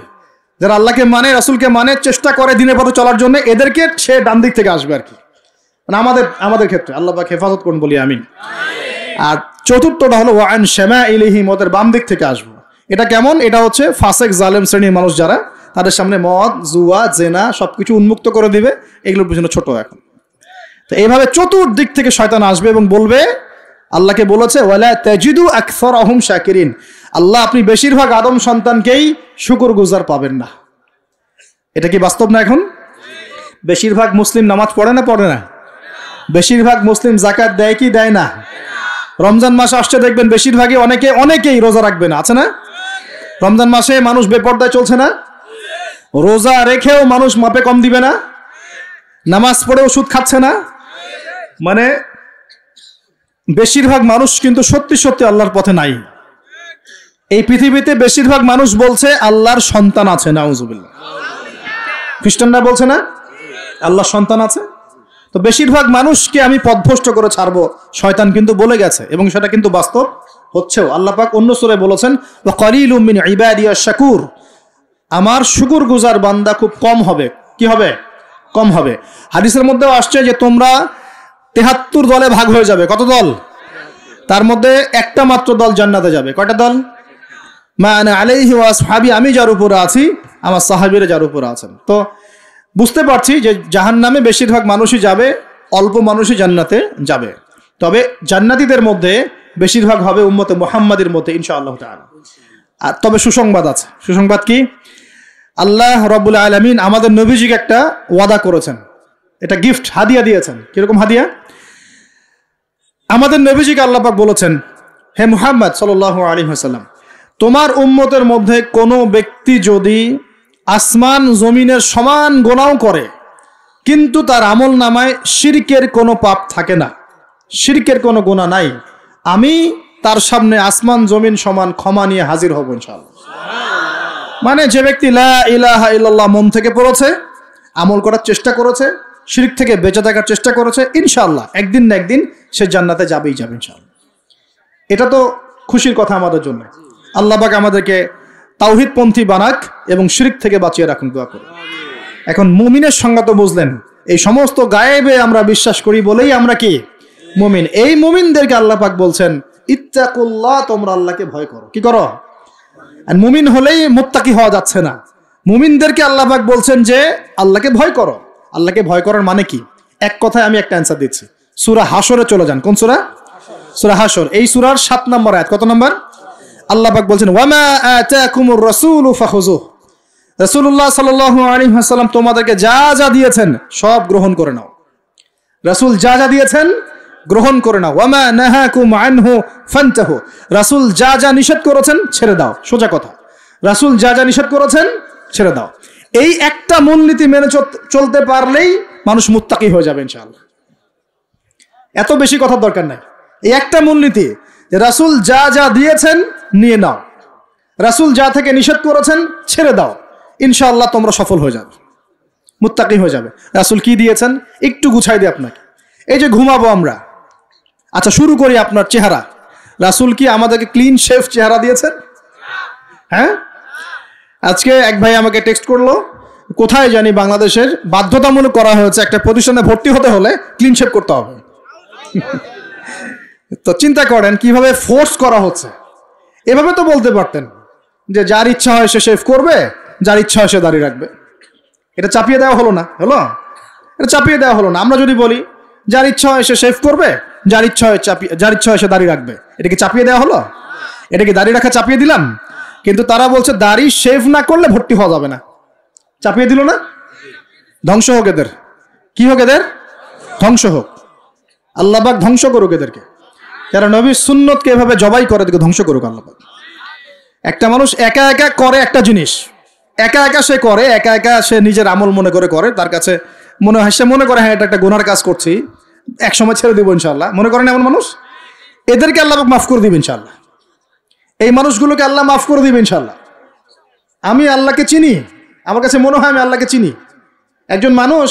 যারা আল্লাহকে মানে, রাসূলকে মানে, চেষ্টা করে দিনের পথে চলার জন্য, এদেরকে সে ডান দিক থেকে আসবে আর কি। মানে আমাদের ক্ষেত্রে আল্লাহ পাক হেফাজত করুন বলি আমিন। আর চতুর্থটা হলো ওয়ান শামাইলিহিম, ওদের বাম দিক থেকে আসবো। এটা কেমন? এটা হচ্ছে ফাসেক জালেম শ্রেণীর মানুষ যারা, তাদের সামনে মদ, জুয়া, জেনা সবকিছু উন্মুক্ত করে দিবে, এগুলোর পিছনে ছোট এখন। তো এইভাবে চতুর্দিক থেকে শয়তান আসবে এবং বলবে, আল্লাহকে বলেছে ওয়ালা তাজিদু আকসারহুম শাকিরিন, আল্লাহ আপনি বেশিরভাগ আদম সন্তানকেই শুকরগুজার পাবেন না। এটা কি বাস্তব না? এখন বেশিরভাগ মুসলিম নামাজ পড়ে না? পড়ে না? বেশিরভাগ মুসলিম যাকাত দেয় কি দেয় না? রমজান মাস আসছে দেখবেন বেশিরভাগই অনেকেই রোজা রাখবে না, আছে না? রমজান মাসে মানুষ বেপরদায় চলছে না? রোজা রেখেও মানুষ মাপে কম দিবে না? নামাজ পড়ে ওষুধ খাচ্ছে না? মানে বেশিরভাগ মানুষ কিন্তু সত্যি সত্যি আল্লাহর পথে নাই। এই পৃথিবীতে বেশিরভাগ মানুষ বলছে আল্লাহর সন্তান আছে, নাউজুবিল্লাহ। খ্রিস্টানরা বলছে না আল্লাহর সন্তান আছে? তো বেশিরভাগ মানুষকে আমি পথভ্রষ্ট করে ছাড়বো, শয়তান কিন্তু বলে গেছে, এবং সেটা কিন্তু বাস্তব হচ্ছেও। আল্লাহ পাক অন্য সূরায় বলেছেন ওয়া কালিলুম মিন ইবাদিয়াশ শাকুর, আমার শুকরগুজার বান্দা খুব কম হবে। কি হবে? কম হবে। হাদিসের মধ্যেও আসছে যে তোমরা ৭৩ দলে ভাগ হয়ে যাবে। কত দল? তার মধ্যে একটা মাত্র দল জান্নাতে যাবে। কয়টা দল? মা আনা আলাইহি ওয়া আসহাবি, আমি যার উপরে আছি, আমার সাহাবীরা যার উপরে আছেন। তো বুঝতে পারছি যে জাহান্নামে বেশিরভাগ মানুষই যাবে, অল্প মানুষই জান্নাতে যাবে। তবে জান্নাতীদের মধ্যে বেশিরভাগ হবে উম্মতে মুহাম্মাদের মধ্যে ইনশাআল্লাহ তাআলা। আর তবে সুসংবাদ আছে। সুসংবাদ কি? আল্লাহ রাব্বুল আলামিন আমাদের নবীজিকে একটা ওয়াদা করেছেন, এটা গিফট, হাদিয়া দিয়েছেন। কিরকম হাদিয়া? আমাদের নবীজিকে আল্লাহ পাক বলেছেন, হে মুহাম্মদ সাল্লাল্লাহু আলাইহি ওয়াসাল্লাম, তোমার উম্মতের মধ্যে কোনো ব্যক্তি যদি আসমান জমিনের সমান গুনাহ করে কিন্তু তার আমল নামায় শিরকের কোনো পাপ থাকে না, শিরকের কোনো গুনাহ নাই, আমি তার সামনে আসমান জমিন সমান ক্ষমা নিয়ে হাজির হব ইনশাআল্লাহ। মানে যে ব্যক্তি লা ইলাহা ইল্লাল্লাহ মন থেকে পড়েছে, আমল করার চেষ্টা করেছে, শিরক থেকে বেঁচে থাকার চেষ্টা করেছে, ইনশাআল্লাহ একদিন না একদিন সে জান্নাতে যাবেই যাবে ইনশাআল্লাহ। এটা তো খুশির কথা আমাদের জন্য। আল্লাহ পাক আমাদেরকে তাওহীদপন্থী বানাক এবং শিরক থেকে বাঁচিয়ে রাখুন, দোয়া করুন। এখন মুমিনের সংজ্ঞা তো বুঝলেন, এই সমস্ত গায়েবে আমরা বিশ্বাস করি বলেই আমরা কি মুমিন। এই মুমিনদেরকে আল্লাহ পাক বলছেন ইত্তাকুল্লাহ, তোমরা আল্লাহকে ভয় করো। কি করো? আর মুমিন হলেই মুত্তাকি হওয়া যাচ্ছে না। মুমিনদেরকে আল্লাহ পাক বলছেন যে আল্লাহকে ভয় করো। আল্লাহকে ভয় করার মানে কি? এক কথায় আমি একটা অ্যান্সার দিচ্ছি। সূরা হাশরে চলে যান। কোন সূরা? সূরা হাশর। এই সূরার 7 নম্বর আয়াত। কত নম্বর? আল্লাহ পাক বলছেন ওয়ামা আতাকুমুর রাসূলু ফাখুযুহ, রাসূলুল্লাহ সাল্লাল্লাহু আলাইহি ওয়াসাল্লাম তোমাদেরকে যা যা দিয়েছেন সব গ্রহণ করে নাও। রাসূল যা যা দিয়েছেন গ্রহণ করে নাও। ওয়ামা নাহাকুম আনহু ফান্তাহু, রাসূল যা যা নিষেধ করেছেন ছেড়ে দাও। সোজা কথা, রাসূল যা যা নিষেধ করেছেন ছেড়ে দাও। এই একটা মূলনীতি মেনে চলতে পারলেই মানুষ মুত্তাকি হয়ে যাবে ইনশাআল্লাহ। এত বেশি কথার দরকার নাই। এই একটা মূলনীতি যে রাসূল যা যা দিয়েছেন নিয়ে নাও, রাসূল যা থেকে নিষেধ করেছেন ছেড়ে দাও, ইনশাআল্লাহ তোমরা সফল হয়ে যাবে, মুত্তাকি হয়ে যাবে। রাসূল কি দিয়েছেন একটু গুছাই দিই আপনাকে। এই যে ঘুমাবো আমরা, আচ্ছা শুরু করি আপনার চেহারা। রাসূল কি আমাদেরকে ক্লিন শেভ চেহারা দিয়েছেন? হ্যাঁ, আজকে এক ভাই আমাকে টেক্সট করলো, কোথায় জানি বাংলাদেশের বাধ্যতামূলক করা হয়েছে একটা প্রতিষ্ঠানে ভর্তি হতে হলে ক্লিন শেভ করতে হবে। তো চিন্তা করেন কিভাবে ফোর্স করা হচ্ছে। এভাবে তো বলতে পারতেন যে যার ইচ্ছা হয় সে শেভ করবে, যার ইচ্ছা হয় সে দাড়ি রাখবে। এটা চাপিয়ে দেওয়া হলো না? হলো? এটা চাপিয়ে দেওয়া হলো না? আমরা যদি বলি যার ইচ্ছা হয় সে শেভ করবে, যার ইচ্ছা হয় সে দাড়ি রাখবে, এটা কি চাপিয়ে দেওয়া হলো? এটা কি দাড়ি রাখা চাপিয়ে দিলাম? কিন্তু তারা বলছে দাড়ি শেভ না করলে ভর্তি হওয়া যাবে না। চাপিয়ে দিল না? ধ্বংস হোক এদের। কি হোক এদের? ধ্বংস হোক। আল্লাহ পাক ধ্বংস করুক এদেরকে। যারা নবীর সুন্নতকে এভাবে জবাই করে এদেরকে ধ্বংস করুক আল্লাহ পাক। একটা মানুষ একা একা করে একটা জিনিস, একা একা সে করে, একা একা সে নিজের আমল মনে করে, তার কাছে মনে হয়, সে মনে করে হ্যাঁ এটা একটা গুনার কাজ করছি, এক সময় ছেড়ে দিব ইনশাআল্লাহ, মনে করেন এমন মানুষ, এদেরকে আল্লাহ পাক মাফ করে দিবেন ইনশাআল্লাহ। এই মানুষগুলোকে আল্লাহ মাফ করে দিবে ইনশাআল্লাহ। আমি আল্লাহকে চিনি, আমার কাছে মনে হয় আমি আল্লাহকে চিনি। একজন মানুষ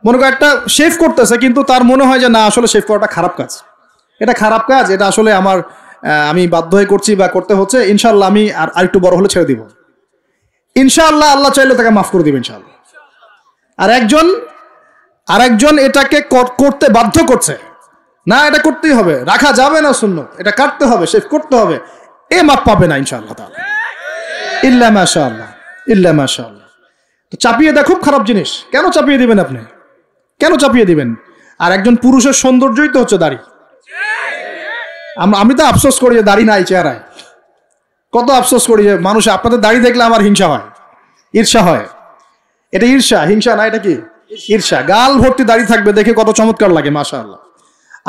মনে করে একটা শেভ করতেছে, কিন্তু তার মনে হয় যে না, আসলে শেভ করাটা খারাপ কাজ, এটা খারাপ কাজ, এটা আসলে আমি বাধ্য হয়ে করছি বা করতে হচ্ছে, ইনশাআল্লাহ আমি আর একটু বড় হলে ছেড়ে দিব। ইনশাআল্লাহ আল্লাহ চাইলে তাকে মাফ করে দিবে ইনশাআল্লাহ। আর একজন এটাকে করতে বাধ্য করছে, না এটা করতেই হবে, রাখা যাবে না সুন্নত, এটা কাটতে হবে, শেভ করতে হবে, এ মাফ পাবে না ইনশাআল্লাহ তাআলা, ইল্লা মাশাআল্লাহ, ইল্লা মাশাআল্লাহ। তো চাপিয়ে দেওয়া খুব খারাপ জিনিস। কেন চাপিয়ে দিবেন আপনি? কেন চাপিয়ে দিবেন? আর একজন পুরুষের সৌন্দর্যই তো হচ্ছে দাড়ি। আমি তো আফসোস করি যে দাড়ি নাই চেহারায়, কত আফসোস করি যে মানুষ, আপনাদের দাড়ি দেখলে আমার হিংসা হয়, ঈর্ষা হয়। এটা ঈর্ষা, হিংসা না, এটা কি ঈর্ষা। গাল ভর্তি দাড়ি থাকবে, দেখে কত চমৎকার লাগে, মাশাআল্লাহ।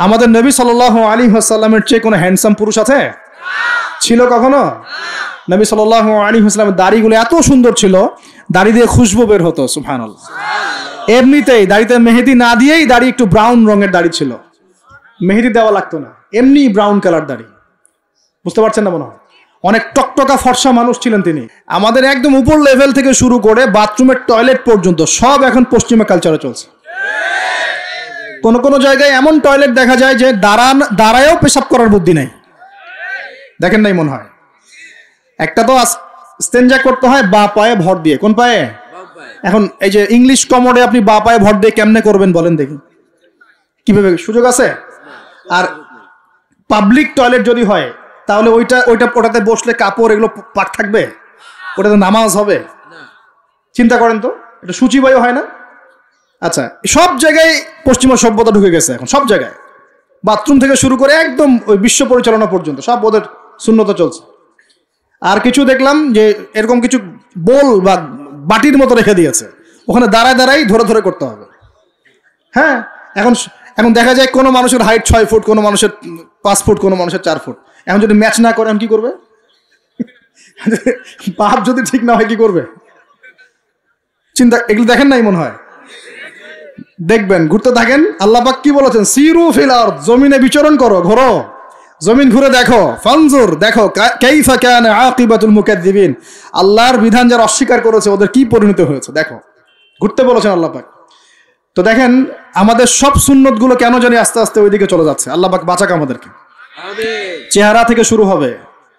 আমাদের নবী সাল্লাল্লাহু আলাইহি ওয়াসাল্লামের চেয়ে কোনো হ্যান্ডসাম পুরুষ আছে? ছিল কখনো? নবী সাল্লাল্লাহু আলাইহি ওয়াসাল্লামের দাড়িগুলো এত সুন্দর ছিল, দাড়ি দিয়ে খুশবু বের হতো, সুবহানাল্লাহ। এমনিতেই দাড়িতে মেহেদি না দিয়েই দাড়ি একটু ব্রাউন রঙের দাড়ি ছিল, মেহেদি দেওয়া লাগতো না, এমনি ব্রাউন কালার দাড়ি। বুঝতে পারছেন না মনে হয়? অনেক টকটকা ফর্সা মানুষ ছিলেন তিনি। আমাদের একদম উপর লেভেল থেকে শুরু করে বাথরুমের টয়লেট পর্যন্ত সব এখন পশ্চিমা কালচারে চলছে। কোন কোন জায়গায় এমন টয়লেট দেখা যায় যে দাঁড়ায়ও পেশাব করার বুদ্ধি নাই, দেখেন নাই মনে হয়? একটা তো স্টেনজা করতে হয় বা পায়ে ভর দিয়ে। কোন পায়ে? এখন এই যে ইংলিশ কমোডে আপনি বা পায়ে ভর দিয়ে কেমনে করবেন বলেন দেখি, কিভাবে সুযোগ আছে? আর পাবলিক টয়লেট যদি হয় তাহলে ওটাতে বসলে কাপড় এগুলো পাক থাকবে? ওটাতে নামাজ হবে? চিন্তা করেন তো, এটা সূচিবায়ু হয় না? আচ্ছা, সব জায়গায় পশ্চিমা সভ্যতা ঢুকে গেছে এখন, সব জায়গায়, বাথরুম থেকে শুরু করে একদম ওই বিশ্ব পরিচালনা পর্যন্ত সব ওদের শূন্যতা চলছে। আর কিছু দেখলাম যে এরকম কিছু বোল বা বাটির মতো রেখে দিয়েছে, ওখানে দাঁড়ায় দাঁড়াই ধরে ধরে করতে হবে। হ্যাঁ, এখন দেখা যায় কোনো মানুষের হাইট 6 ফুট, কোনো মানুষের 5 ফুট, কোনো মানুষের 4 ফুট। এখন যদি ম্যাচ না করে, কি করবে? পাপ যদি ঠিক না হয় কি করবে? চিন্তা, এগুলো দেখেন নাই মনে হয়? দেখবেন, ঘুরতে থাকেন। আল্লাহ পাক কি বলেছেন? সিরু ফিল আরদ, জমিনে বিচরণ করো, ঘোরো, জমিন ঘুরে দেখো, ফানজুর, দেখো কাইফা কানা আকিবাতুল মুকাদ্দিবিন, আল্লাহর বিধান যারা অস্বীকার করেছে ওদের কি পরিণতি হয়েছে দেখো। ঘুরতে বলেছেন আল্লাহ পাক। তো দেখেন আমাদের সব সুন্নত গুলো কেন জানি আস্তে আস্তে ওইদিকে চলে যাচ্ছে। আল্লাহ পাক বাঁচাক আমাদেরকে। চেহারা থেকে শুরু হবে,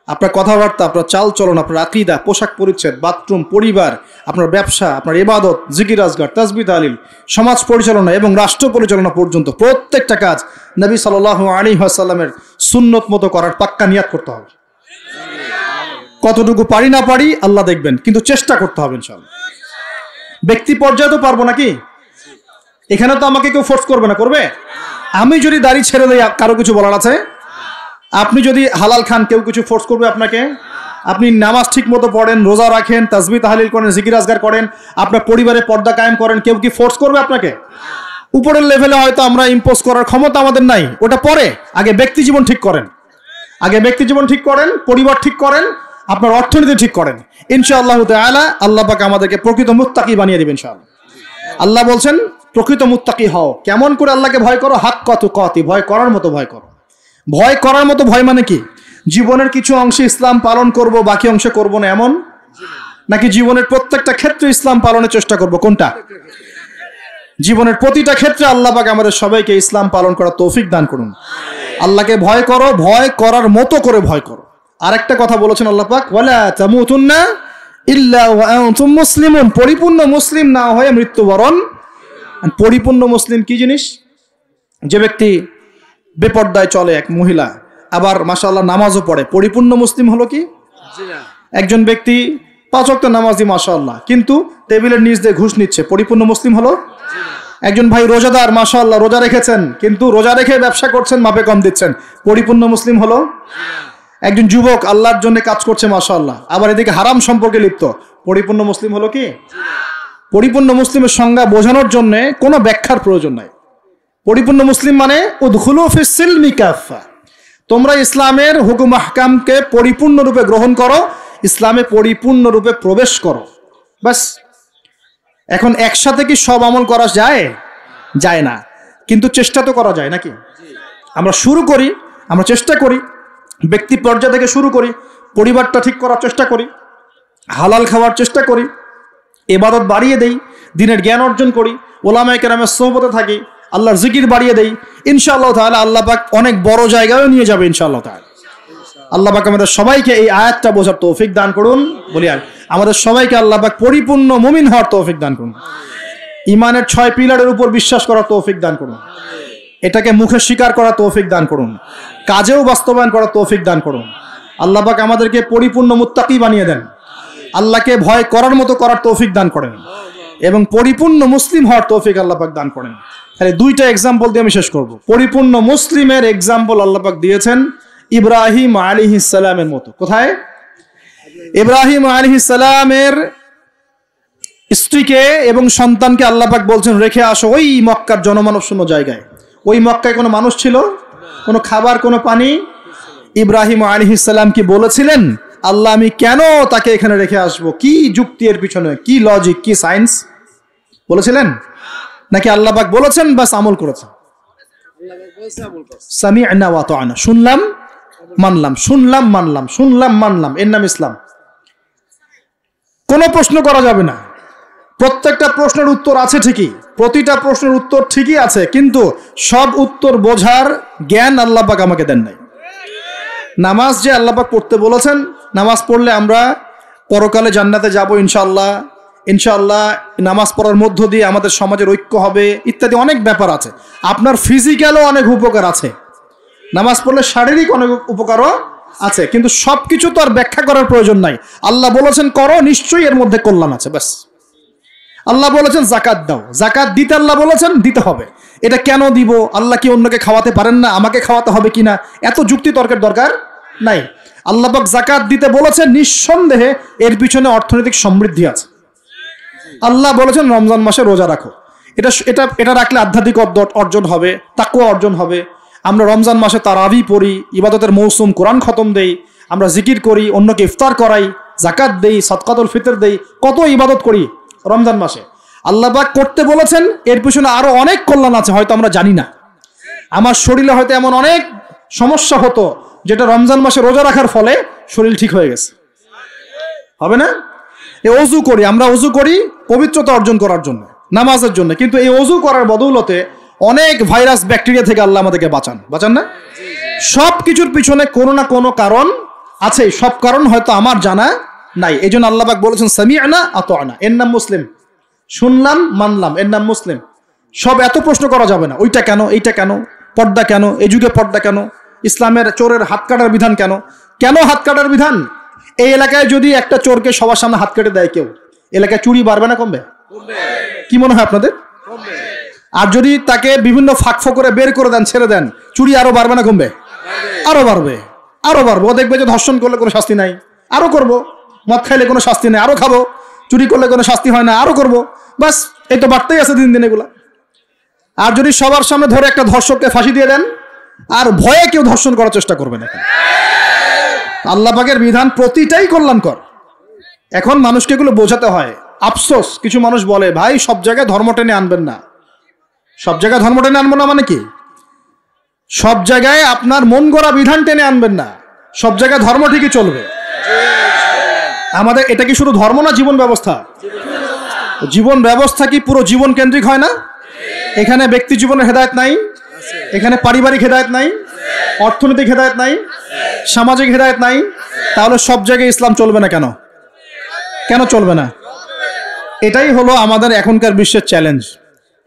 আপনার কথাবার্তা, আপনার চাল চলন, আপনার আকীদা, পোশাক পরিচ্ছদ, বাথরুম, পরিবার, আপনার ব্যবসা, আপনার ইবাদত, জিকির আজগার, তাসবিহ তাহলিল, সমাজ পরিচালনা এবং রাষ্ট্র পরিচালনা পর্যন্ত প্রত্যেকটা কাজ নবী সাল্লাল্লাহু আলাইহি ওয়াসাল্লামের সুন্নত মতো করার পাক্কা নিয়াত করতে হবে। কতটুকু পারি না পারি আল্লাহ দেখবেন, কিন্তু চেষ্টা করতে হবে ইনশাআল্লাহ। ব্যক্তি পর্যায়ে তো পারবো নাকি? এখানে তো আমাকে কেউ ফোর্স করবে না, করবে? আমি যদি দাড়ি ছেড়ে দেই কারো কিছু বলার আছে? আপনি যদি হালাল খান কেউ কিছু ফোর্স করবে আপনাকে? আপনি নামাজ ঠিক মতো পড়েন, রোজা রাখেন, তাসবিহ তাহলিল করেন, জিকির আজগার করেন, আপনার পরিবারে পর্দা কায়েম করেন, কেউ কি ফোর্স করবে আপনাকে? উপরের লেভেলে হয়তো আমরা ইম্পোজ করার ক্ষমতা আমাদের নাই, ওটা পরে। আগে ব্যক্তি জীবন ঠিক করেন, আগে ব্যক্তি জীবন ঠিক করেন, পরিবার ঠিক করেন, আপনার অর্থনীতি ঠিক করেন। ইনশাআল্লাহ তাআলা আল্লাহ পাক আমাদেরকে প্রকৃত মুত্তাকি বানিয়ে দিবেন ইনশাআল্লাহ। আল্লাহ বলছেন প্রকৃত মুত্তাকি হও। কেমন করে আল্লাহকে ভয় করো? হাক্কা তুকাতি, ভয় করার মতো ভয় করো। ভয় করার মতো ভয় মানে কি? জীবনের কিছু অংশে ইসলাম পালন করব, বাকি অংশে করব না, এমন? নাকি জীবনের প্রত্যেকটা ক্ষেত্রে ইসলাম পালনের চেষ্টা করব? কোনটা? জীবনের প্রতিটা ক্ষেত্রে আল্লাহ পাক আমাদের সবাইকে ইসলাম পালন করার তৌফিক দান করুন। আল্লাহকে ভয় করো, ভয় করার মতো করে ভয় করো। আরেকটা কথা বলেছেন আল্লাহ পাক, ওয়ালা তামুতুন্না ইল্লা ওয়া আনতুম মুসলিমুন, পরিপূর্ণ মুসলিম না হয়ে মৃত্যুবরণ। পরিপূর্ণ মুসলিম কি জিনিস? যে ব্যক্তি বেপর্দায় চলে, এক মহিলা, আবার মাশাআল্লাহ নামাজও পড়ে, পরিপূর্ণ মুসলিম হলো কি? একজন ব্যক্তি 5 ওয়াক্ত নামাজি মাশাআল্লাহ, কিন্তু টেবিলের নিচ দিয়ে ঘুষ নিচ্ছে, পরিপূর্ণ মুসলিম হলো? একজন ভাই রোজাদার, মাশাআল্লাহ রোজা রেখেছেন, কিন্তু রোজা রেখে ব্যবসা করছেন, মাপে কম দিচ্ছেন, পরিপূর্ণ মুসলিম হলো? একজন যুবক আল্লাহর জন্য কাজ করছে মাশাআল্লাহ, আবার এদিকে হারাম সম্পর্কে লিপ্ত, পরিপূর্ণ মুসলিম হলো কি? পরিপূর্ণ মুসলিমের সংজ্ঞা বোঝানোর জন্য কোনো ব্যাখ্যার প্রয়োজন নাই। পরিপূর্ণ মুসলিম মানে উদখুলু ফিস সিলমি কাফা, তোমরা ইসলামের হুকুম আহকামকে পরিপূর্ণরূপে গ্রহণ করো, ইসলামে পরিপূর্ণরূপে প্রবেশ করো, বাস। এখন একসাথে কি সব আমল করা যায়? যায় না, কিন্তু চেষ্টা তো করা যায় নাকি? আমরা শুরু করি, আমরা চেষ্টা করি, ব্যক্তি পর্যায় থেকে শুরু করি, পরিবারটা ঠিক করার চেষ্টা করি, হালাল খাওয়ার চেষ্টা করি, ইবাদত বাড়িয়ে দেই, দিনের জ্ঞান অর্জন করি, ওলামায়ে কেরামের সোহবতে থাকি, আল্লাহর জিকির বাড়িয়ে দেই, ইনশাআল্লাহ তাআলা আল্লাহ পাক অনেক বড় জায়গায়ও নিয়ে যাবে ইনশাআল্লাহ তাআলা। আল্লাহ পাক আমাদের সবাইকে এই আয়াতটা বোঝার তৌফিক দান করুন বলি। আর আমাদের সবাইকে আল্লাহ পাক পরিপূর্ণ মুমিন হওয়ার তৌফিক দান করুন, ইমানের 6 পিলারের উপর বিশ্বাস করার তৌফিক দান করুন, এটাকে মুখে স্বীকার করার তৌফিক দান করুন, কাজেও বাস্তবায়ন করার তৌফিক দান করুন। আল্লাহ পাক আমাদেরকে পরিপূর্ণ মুত্তাকি বানিয়ে দেন, আল্লাহকে ভয় করার মতো করার তৌফিক দান করেন এবং পরিপূর্ণ মুসলিম হওয়ার তৌফিক আল্লাহ পাক দান করেন। তাহলে 2টা এক্সাম্পল দিয়ে আমি শেষ করব। পরিপূর্ণ মুসলিমের এক্সাম্পল আল্লাহ পাক দিয়েছেন ইব্রাহিম আলাইহিস সালামের মতো। কোথায়? ইব্রাহিম আলাইহিস সালামের স্ত্রীকে এবং সন্তানকে আল্লাহ পাক বলছেন রেখে আসো ওই মক্কার জনমানব শূন্য জায়গায়। ওই মক্কায় কোনো মানুষ ছিল? কোনো খাবার, কোনো পানি? ইব্রাহিম আলাইহিস সালাম কি বলেছিলেন আল্লাহ আমি কেন তাকে এখানে রেখে আসবো? কি যুক্তি এর পিছনে, কি লজিক, কি সায়েন্স? বলেছিলেন নাকি আল্লাহ পাক বলেছেন বাস আমল করেছেন? সামি'না ওয়া আতা'না, শুনলাম মানলাম, শুনলাম মানলাম, শুনলাম মানলাম, এর নাম ইসলাম। কোনো প্রশ্ন করা যাবে না। প্রত্যেকটা প্রশ্নের উত্তর আছে ঠিকই, প্রতিটা প্রশ্নের উত্তর ঠিকই আছে, কিন্তু সব উত্তর বোঝার জ্ঞান আল্লাহ পাক আমাকে দেন নাই। নামাজ যে আল্লাহ পাক পড়তে বলেছেন, নামাজ পড়লে আমরা পরকালে জান্নাতে যাব ইনশাআল্লাহ, ইনশাআল্লাহ নামাজ পড়ার মধ্য দিয়ে আমাদের সমাজের ঐক্য হবে ইত্যাদি অনেক ব্যাপার আছে। আপনার ফিজিক্যালও অনেক উপকার আছে, নামাজ পড়লে শারীরিক অনেক উপকারও আছে, কিন্তু সবকিছু তো আর ব্যাখ্যা করার প্রয়োজন নাই। আল্লাহ বলেছেন করো, নিশ্চয়ই এর মধ্যে কল্যাণ আছে, ব্যাস। আল্লাহ বলেছেন জাকাত দাও, জাকাত দিতে আল্লাহ বলেছেন দিতে হবে। এটা কেন দিব? আল্লাহ কি অন্যকে খাওয়াতে পারেন না? আমাকে খাওয়াতে হবে কিনা? এত যুক্তি তর্কের দরকার নাই। আল্লাহ পাক জাকাত দিতে বলেছেন, নিঃসন্দেহে এর পিছনে অর্থনৈতিক সমৃদ্ধি আছে। আল্লাহ বলেছেন রমজান মাসে রোজা রাখো, এটা এটা এটা রাখলে আধ্যাত্মিক অর্জন হবে, তাকওয়া অর্জন হবে। আমরা রমজান মাসে তারাবি পড়ি, ইবাদতের মৌসুম, কোরআন খতম দেই, আমরা জিকির করি, অন্যকে ইফতার করাই, জাকাত দেই, সদকাতুল ফিতর দেই, কত ইবাদত করি রমজান মাসে। আল্লাহ পাক করতে বলেছেন, এর পিছনে আরো অনেক কল্যাণ আছে, হয়তো আমরা জানি না। আমার শরীরে হয়তো এমন অনেক সমস্যা হতো যেটা রমজান মাসে রোজা রাখার ফলে শরীর ঠিক হয়ে গেছে, হবে না? এই ওযু করি, আমরা ওযু করি পবিত্রতা অর্জন করার জন্য, নামাজের জন্য, কিন্তু এই ওযু করার বদৌলতে অনেক ভাইরাস ব্যাকটেরিয়া থেকে আল্লাহ আমাদেরকে বাঁচান না? সব কিছুর পিছনে কোনো না কোনো কারণ আছে, সব কারণ হয়তো আমার জানা নাই। এই জন্য আল্লাহ পাক বলেছেন সামি'না আতা'না, এর নাম মুসলিম। শুনলাম মানলাম, এর নাম মুসলিম। সব এত প্রশ্ন করা যাবে না, ওইটা কেন, এইটা কেন, পর্দা কেন, এই যুগে পর্দা কেন, ইসলামের চোরের হাত কাটার বিধান কেন? কেন হাত কাটার বিধান? এই এলাকায় যদি একটা চোরকে সবার সামনে হাত কেটে দেয় কেউ, এলাকায় চুরি বাড়বে না কমবে? কি মনে হয় আপনাদের? আর যদি তাকে বিভিন্ন ফাঁক ফোকরে বের করে দেন, ছেড়ে দেন, চুরি আরো বাড়বে না কমবে? আরো বাড়বে, আরো বাড়বে। ও দেখবে যে ধর্ষণ করলে কোনো শাস্তি নাই, আরো করব। মদ খাইলে কোনো শাস্তি নেই, আরো খাবো। চুরি করলে কোনো শাস্তি হয় না, আরো করব। বাস এই তো বাড়তেই আছে দিন দিন এগুলা। আর যদি সবার সামনে ধরে একটা ধর্ষককে ফাঁসি দিয়ে দেন, আর ভয়ে কেউ ধর্ষণ করার চেষ্টা করবে না। আল্লাহ পাকের বিধান প্রতিটাই কল্যাণকর। এখন মানুষকে এগুলো বোঝাতে হয়। আফসোস, কিছু মানুষ বলে ভাই সব জায়গায় ধর্ম টেনে আনবেন না। সব জায়গায় ধর্ম টেনে আনবো না মানে কি? সব জায়গায় আপনার মন গড়া বিধান টেনে আনবেন না, সব জায়গায় ধর্ম ঠিকই চলবে। আমাদের এটা কি শুধু ধর্ম না, জীবন ব্যবস্থা? জীবন ব্যবস্থা কি পুরো জীবন কেন্দ্রিক হয় না? এখানে ব্যক্তি জীবনের হেদায়েত নাই, এখানে পারিবারিক হেদায়েত নাই, অর্থনৈতিক হেদায়েত নাই, সামাজিক হেদায়েত নাই। তাহলে সব জায়গায় ইসলাম চলবে না কেন? কেন চলবে না? এটাই হলো আমাদের এখনকার বিশ্বের চ্যালেঞ্জ।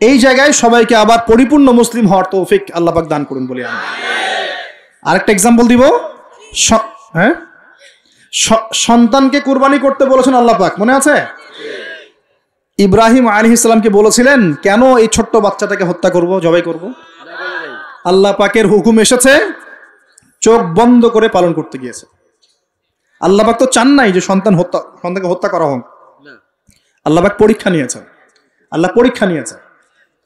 এই জায়গায় সবাইকে আবার পরিপূর্ণ মুসলিম হওয়ার তৌফিক আল্লাহ পাক দান করুন বলি আমি। আরেকটা এক্সাম্পল দিব। হ্যাঁ, সন্তানকে কুরবানি করতে বলেছেন আল্লাহ পাক, মনে আছে? ইব্রাহিম আলাইহিস সালামকে বলেছিলেন কেন এই ছোট্ট বাচ্চাটাকে হত্যা করব, জবাই করব? আল্লাহ পাকের হুকুম এসেছে, চোখ বন্ধ করে পালন করতে গিয়েছে। আল্লাহ পাক তো চান নাই যে সন্তানকে হত্যা করা হোক। আল্লাহ পাক পরীক্ষা নিয়েছেন, আল্লাহ পরীক্ষা নিয়েছেন।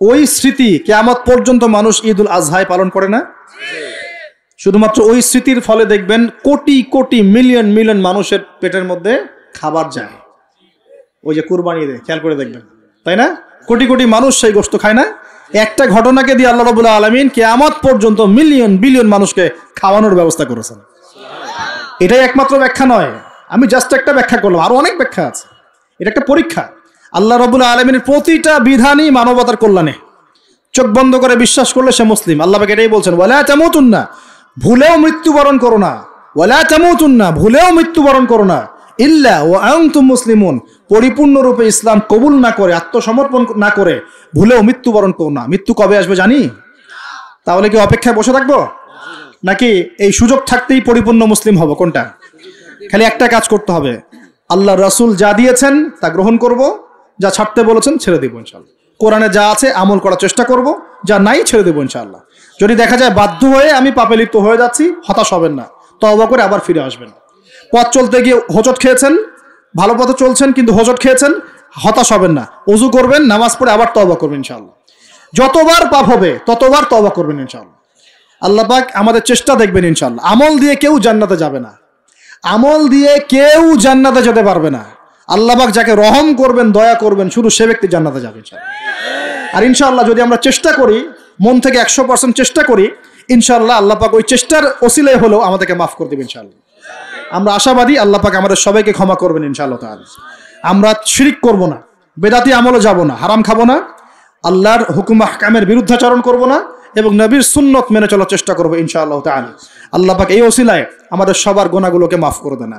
ওই স্মৃতি কিয়ামত পর্যন্ত মানুষ ঈদুল আজহায় পালন করে না? শুধুমাত্র ওই স্মৃতির ফলে দেখবেন কোটি কোটি মিলিয়ন মিলিয়ন মানুষের পেটের মধ্যে খাবার যায়। ওই যে কুরবানি দেয়, খেয়াল করে দেখবেন, তাই না? কোটি কোটি মানুষ সেই গোশত খায় না? একটা ঘটনাকে দিয়ে আল্লাহ রাব্বুল আলামিন কিয়ামত পর্যন্ত মিলিয়ন বিলিয়ন মানুষকে খাওয়ানোর ব্যবস্থা করেছেন। এটাই একমাত্র ব্যাখ্যা নয়, আমি জাস্ট একটা ব্যাখ্যা করলাম, আরো অনেক ব্যাখ্যা আছে। এটা একটা পরীক্ষা। আল্লাহ রাব্বুল আলামিনের প্রতিটা বিধানই মানবতার কল্যাণে। চোখ বন্ধ করে বিশ্বাস করলে সে মুসলিম। আল্লাহ পাক এটাই বলছেন, ওয়ালা তামুতুন্না, ভুলেও মৃত্যুবরণ করো না। ওয়ালা তামুতুন্না, ভুলেও মৃত্যুবরণ করো না। ইল্লা ওয়া আনতুম মুসলিমুন, পরিপূর্ণরূপে ইসলাম কবুল না করে, আত্মসমর্পণ না করে ভুলেও মৃত্যুবরণ করো না। মৃত্যু কবে আসবে জানি? তাহলে কি অপেক্ষায় বসে থাকবো, নাকি এই সুযোগ থাকতেই পরিপূর্ণ মুসলিম হব? কোনটা? খালি একটা কাজ করতে হবে, আল্লাহ রাসূল যা দিয়েছেন তা গ্রহণ করব, যা ছাড়তে বলেছেন ছেড়ে দেবো ইনশাআল্লাহ। কোরআনে যা আছে আমল করার চেষ্টা করব, যা নাই ছেড়ে দেবো ইনশাআল্লাহ। যদি দেখা যায় বাধ্য হয়ে আমি পাপে লিপ্ত হয়ে যাচ্ছি, হতাশ হবেন না, তওবা করে আবার ফিরে আসবেন। পথ চলতে গিয়ে হোঁচট খেয়েছেন, ভালো পথে চলছেন কিন্তু হোঁচট খেয়েছেন, হতাশ হবেন না, ওযু করবেন, নামাজ পড়ে আবার তওবা করবেন ইনশাআল্লাহ। যতবার পাপ হবে ততবার তওবা করবেন ইনশাআল্লাহ। আল্লাহ পাক আমাদের চেষ্টা দেখবেন ইনশাআল্লাহ। আমল দিয়ে কেউ জান্নাতে যাবে না, আমল দিয়ে কেউ জান্নাতে যেতে পারবে না। আল্লাহ পাক যাকে রহম করবেন, দয়া করবেন, শুধু সে ব্যক্তি জান্নাতে যাবে ইনশাআল্লাহ। আর ইনশাআল্লাহ যদি আমরা চেষ্টা করি, মন থেকে 100% চেষ্টা করি, ইনশাআল্লাহ আল্লাহ পাক ওই চেষ্টার ওসিলায় হলেও আমাদেরকে মাফ করে দেবেন ইনশাআল্লাহ। আমরা আশাবাদী আল্লাহ পাক আমাদের সবাইকে ক্ষমা করবেন ইনশাআল্লাহ তাআলা। আমরা শিরক করব না, বেদাতি আমলে যাব না, হারাম খাবো না, আল্লাহর হুকুম আহকামের বিরুদ্ধাচরণ করব না, এবং নবীর সুন্নত মেনে চলার চেষ্টা করবো ইনশাআল্লাহ তাআলা। আল্লাহ পাক এই ওসিলায় আমাদের সবার গুনাহগুলোকে মাফ করে দেন।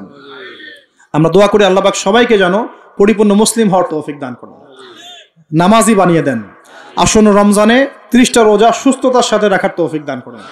আমরা দোয়া করি আল্লাহ পাক সবাইকে যেন পরিপূর্ণ মুসলিম হওয়ার তৌফিক দান করেন, নামাজি বানিয়ে দেন, আসন্ন রমজানে 30টা রোজা সুস্থতার সাথে রাখার তৌফিক দান করেন।